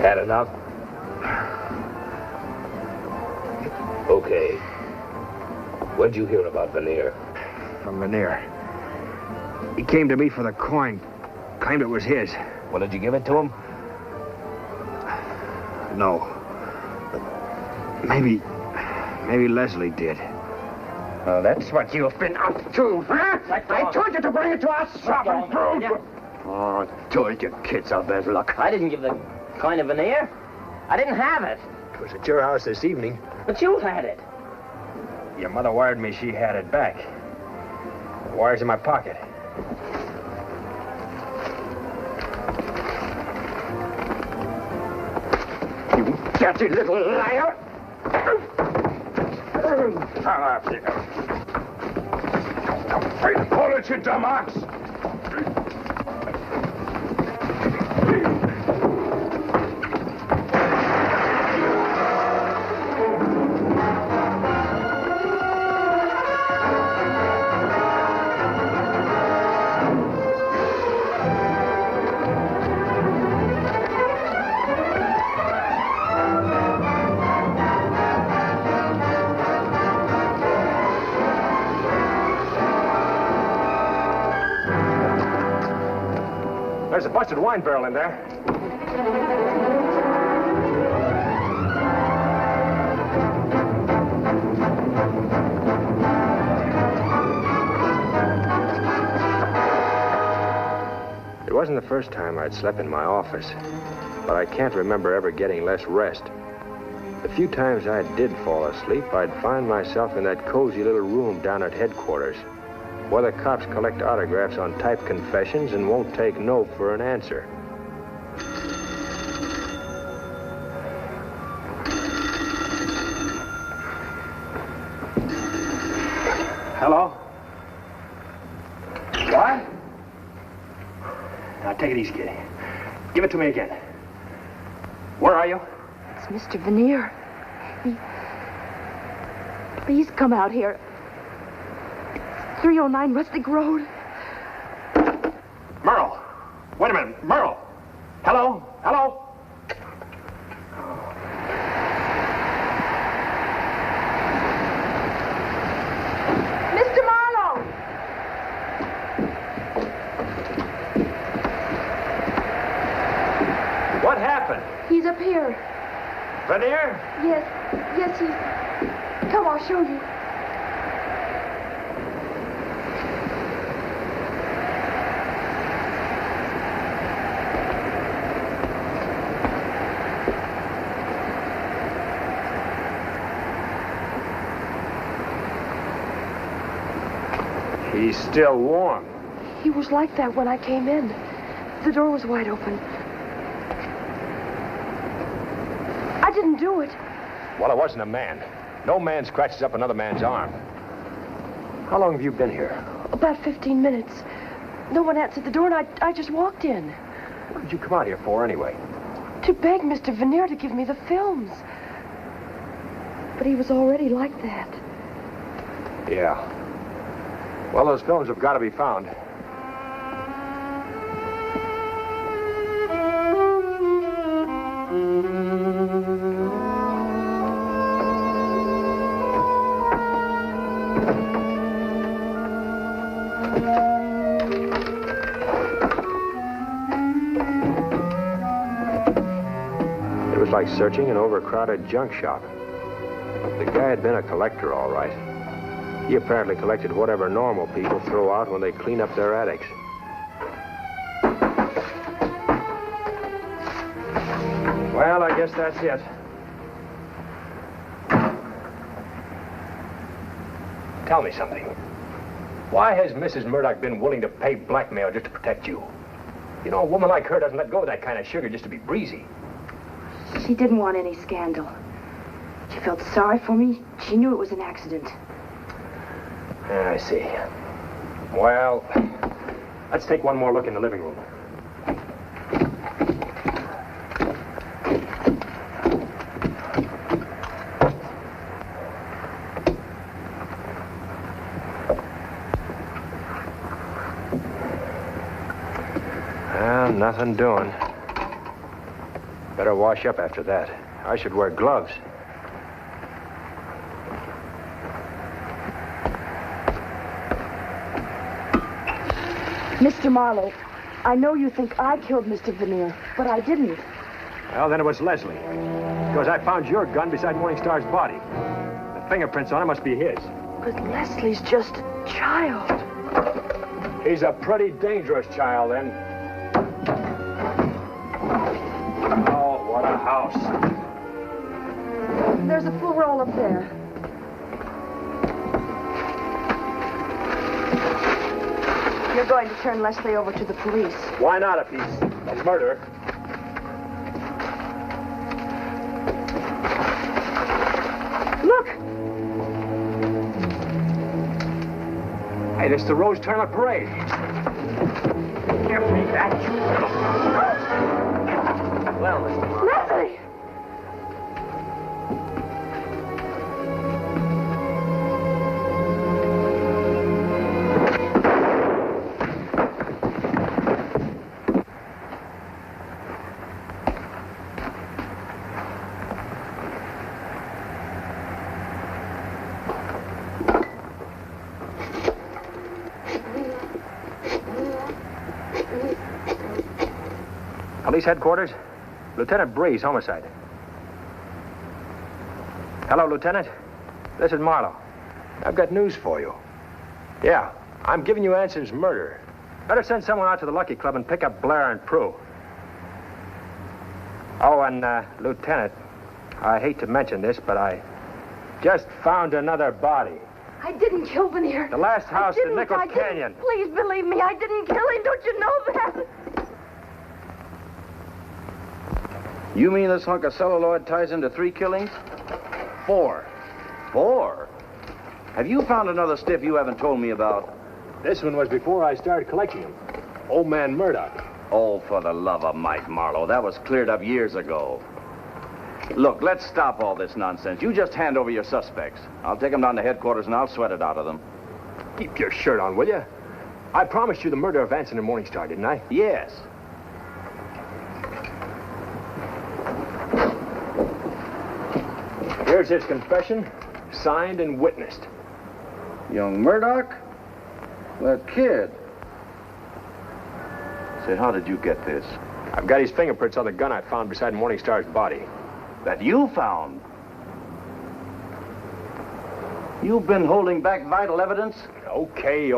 Had enough? Okay. When'd you hear about Vanier? From Vanier. He came to me for the coin. Claimed it was his. Well, did you give it to him? No. But maybe Leslie did. That's what you've been up to, huh? I told you to bring it to us, Robin Prue. Oh, I told you kids are bad luck. I didn't give the coin to Vanier. I didn't have it. It was at your house this evening. But you had it. Your mother wired me she had it back. The wire's in my pocket. You dirty little liar! Pull it, you dumb ox! There's a busted wine barrel in there. It wasn't the first time I'd slept in my office, but I can't remember ever getting less rest. The few times I did fall asleep, I'd find myself in that cozy little room down at headquarters, where the cops collect autographs on typed confessions and won't take no for an answer. Hello? What? Now, take it easy, kitty. Give it to me again. Where are you? It's Mr. Vanier. Please come out here. 309 Rustic Road. Merle! Wait a minute. Merle! Hello? Hello? Mr. Marlowe! What happened? He's up here. Vanier? Yes, he's... Come, I'll show you. He's still warm. He was like that when I came in. The door was wide open. I didn't do it. Well, it wasn't a man. No man scratches up another man's arm. How long have you been here? About 15 minutes. No one answered the door, and I just walked in. What did you come out here for, anyway? To beg Mr. Vanier to give me the films. But he was already like that. Yeah. Well, those films have got to be found. It was like searching an overcrowded junk shop. The guy had been a collector, all right. He apparently collected whatever normal people throw out when they clean up their attics. Well, I guess that's it. Tell me something. Why has Mrs. Murdoch been willing to pay blackmail just to protect you? You know, a woman like her doesn't let go of that kind of sugar just to be breezy. She didn't want any scandal. She felt sorry for me. She knew it was an accident. I see. Well, let's take one more look in the living room. Well, nothing doing. Better wash up after that. I should wear gloves. Mr. Marlowe, I know you think I killed Mr. Vanier, but I didn't. Well, then it was Leslie. Because I found your gun beside Morningstar's body. The fingerprints on it must be his. But Leslie's just a child. He's a pretty dangerous child, then. Oh, what a house. There's a full roll up there. You're going to turn Leslie over to the police. Why not if he's a murderer? Look! Hey, this is the Rose Tournament Parade. Give me that, you little... Well, Mr. Marlowe. Leslie! Police headquarters? Lieutenant Breeze, homicide. Hello, Lieutenant. This is Marlowe. I've got news for you. Yeah, I'm giving you Anson's murder. Better send someone out to the Lucky Club and pick up Blair and Prue. Oh, and, Lieutenant, I hate to mention this, but I just found another body. I didn't kill Vanier. The last house in Nickel Canyon. Please believe me, I didn't kill him. Don't you know that? You mean this hunk of celluloid ties into 3 killings? 4. 4? Have you found another stiff you haven't told me about? This one was before I started collecting them. Old man Murdoch. Oh, for the love of Mike, Marlowe. That was cleared up years ago. Look, let's stop all this nonsense. You just hand over your suspects. I'll take them down to headquarters and I'll sweat it out of them. Keep your shirt on, will you? I promised you the murder of Anson and Morningstar, didn't I? Yes. Here's his confession, signed and witnessed. Young Murdoch? That kid. Say, how did you get this? I've got his fingerprints on the gun I found beside Morningstar's body. That you found? You've been holding back vital evidence? Okay.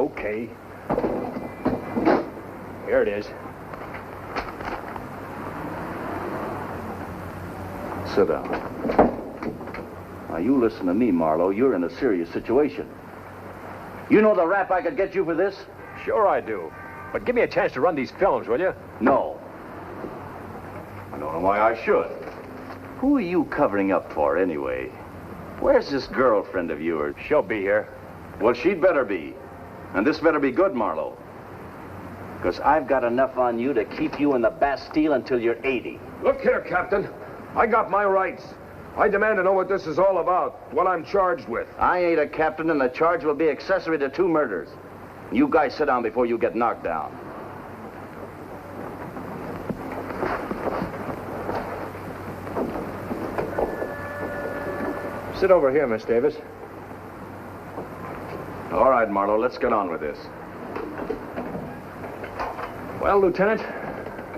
Here it is. Sit down. Now, you listen to me, Marlowe. You're in a serious situation. You know the rap I could get you for this? Sure I do. But give me a chance to run these films, will you? No. I don't know why I should. Who are you covering up for, anyway? Where's this girlfriend of yours? She'll be here. Well, she'd better be. And this better be good, Marlowe. Because I've got enough on you to keep you in the Bastille until you're 80. Look here, Captain. I got my rights. I demand to know what this is all about, what I'm charged with. I ain't a captain, and the charge will be accessory to 2 murders. You guys sit down before you get knocked down. Sit over here, Miss Davis. All right, Marlowe, let's get on with this. Well, Lieutenant,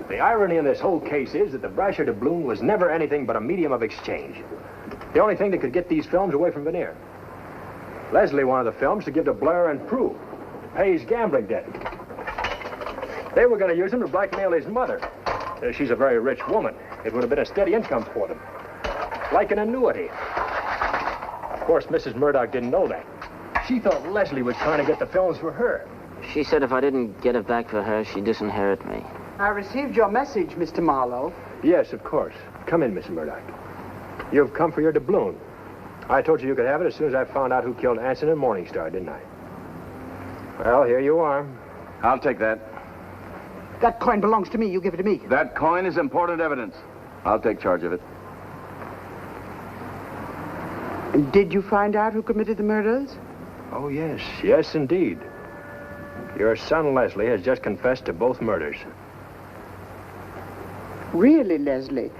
the irony in this whole case is that the Brasher Doubloon was never anything but a medium of exchange. The only thing that could get these films away from Vanier. Leslie wanted the films to give to Blair and Prue to pay his gambling debt. They were going to use them to blackmail his mother. She's a very rich woman. It would have been a steady income for them. Like an annuity. Of course, Mrs. Murdoch didn't know that. She thought Leslie was trying to get the films for her. She said if I didn't get it back for her, she'd disinherit me. I received your message, Mr. Marlowe. Yes, of course. Come in, Mrs. Murdoch. You've come for your doubloon. I told you you could have it as soon as I found out who killed Anson and Morningstar, didn't I? Well, here you are. I'll take that. That coin belongs to me. You give it to me. That coin is important evidence. I'll take charge of it. And did you find out who committed the murders? Oh, yes. Yes, indeed. Your son, Leslie, has just confessed to both murders. Really, Leslie?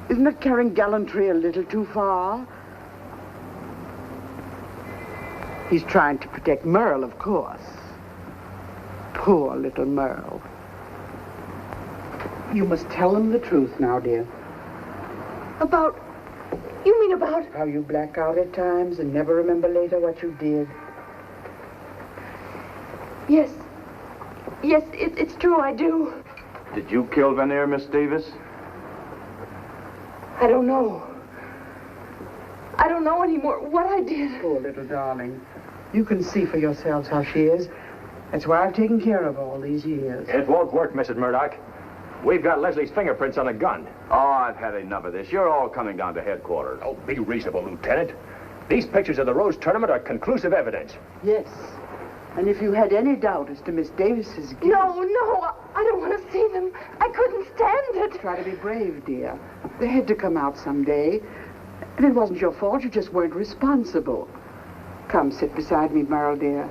Isn't that carrying gallantry a little too far? He's trying to protect Merle, of course. Poor little Merle. You must tell him the truth now, dear. About... You mean about... How you black out at times and never remember later what you did. Yes. Yes, it's true, I do. Did you kill Vanier, Miss Davis? I don't know. I don't know anymore what I did. Poor little darling. You can see for yourselves how she is. That's why I've taken care of her all these years. It won't work, Mrs. Murdoch. We've got Leslie's fingerprints on a gun. Oh, I've had enough of this. You're all coming down to headquarters. Oh, be reasonable, Lieutenant. These pictures of the Rose Tournament are conclusive evidence. Yes. And if you had any doubt as to Miss Davis's guilt... No, I don't want to see them. I couldn't stand it. Try to be brave, dear. They had to come out someday. And it wasn't your fault. You just weren't responsible. Come, sit beside me, Merle, dear.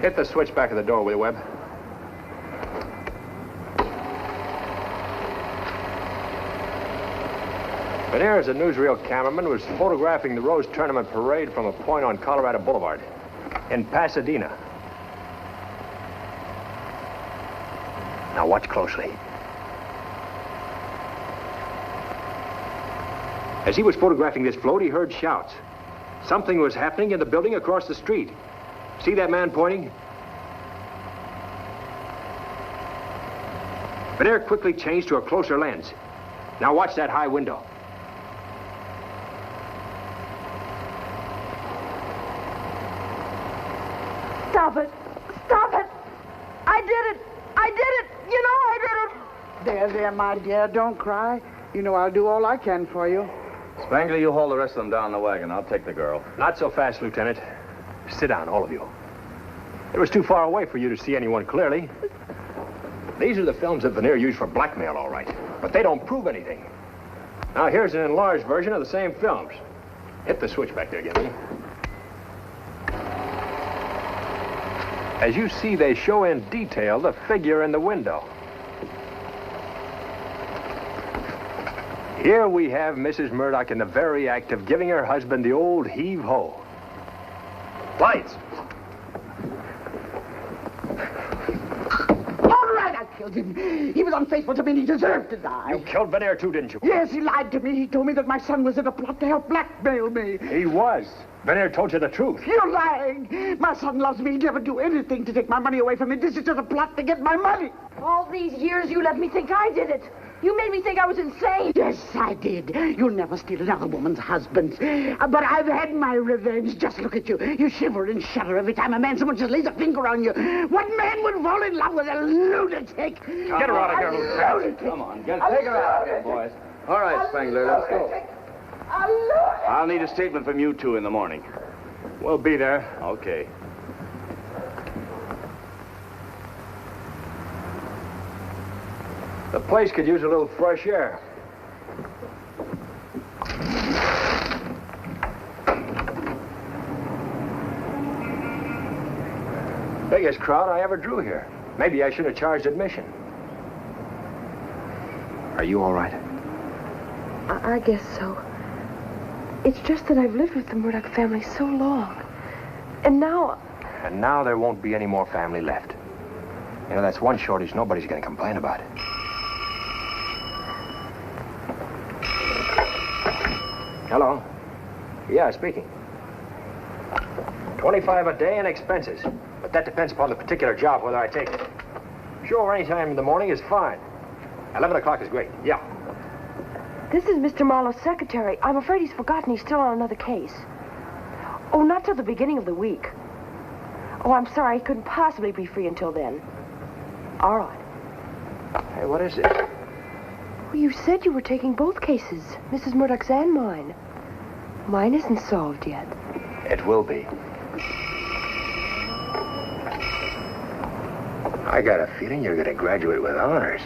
Hit the switch back of the door, will you, Webb? Vanier, as a newsreel cameraman, was photographing the Rose Tournament parade from a point on Colorado Boulevard in Pasadena. Now watch closely. As he was photographing this float, he heard shouts. Something was happening in the building across the street. See that man pointing? Vanier quickly changed to a closer lens. Now watch that high window. Stop it. Stop it. I did it. I did it. You know I did it. There, my dear. Don't cry. You know I'll do all I can for you. Spangler, you haul the rest of them down the wagon. I'll take the girl. Not so fast, Lieutenant. Sit down, all of you. It was too far away for you to see anyone clearly. These are the films that Vanier used for blackmail, all right. But they don't prove anything. Now, here's an enlarged version of the same films. Hit the switch back there, Gimli. As you see, they show in detail the figure in the window. Here we have Mrs. Murdoch in the very act of giving her husband the old heave-ho. Lights! All right, I killed him. He was unfaithful to me and he deserved to die. You killed Vanier too, didn't you? Yes, he lied to me. He told me that my son was in a plot to help blackmail me. He was. Vanier told you the truth. You're lying. My son loves me. He'd never do anything to take my money away from me. This is just a plot to get my money. All these years you let me think I did it. You made me think I was insane. Yes, I did. You'll never steal another woman's husband. But I've had my revenge. Just look at you. You shiver and shudder every time a man so much as lays a finger on you. What man would fall in love with a lunatic? Get her out of here, Lieutenant. Come on, take her out of here, boys. All right, Spangler, let's go. I'll need a statement from you two in the morning. We'll be there. Okay. The place could use a little fresh air. Biggest crowd I ever drew here. Maybe I should have charged admission. Are you all right? I guess so. It's just that I've lived with the Murdoch family so long. And now... And now there won't be any more family left. You know, that's one shortage nobody's going to complain about. Hello? Yeah, speaking. 25 a day and expenses. But that depends upon the particular job, whether I take it. Sure, any time in the morning is fine. 11 o'clock is great. Yeah. This is Mr. Marlowe's secretary. I'm afraid he's forgotten he's still on another case. Oh, not till the beginning of the week. Oh, I'm sorry. I couldn't possibly be free until then. All right. Hey, what is it? Well, you said you were taking both cases, Mrs. Murdock's and mine. Mine isn't solved yet. It will be. I got a feeling you're going to graduate with honors.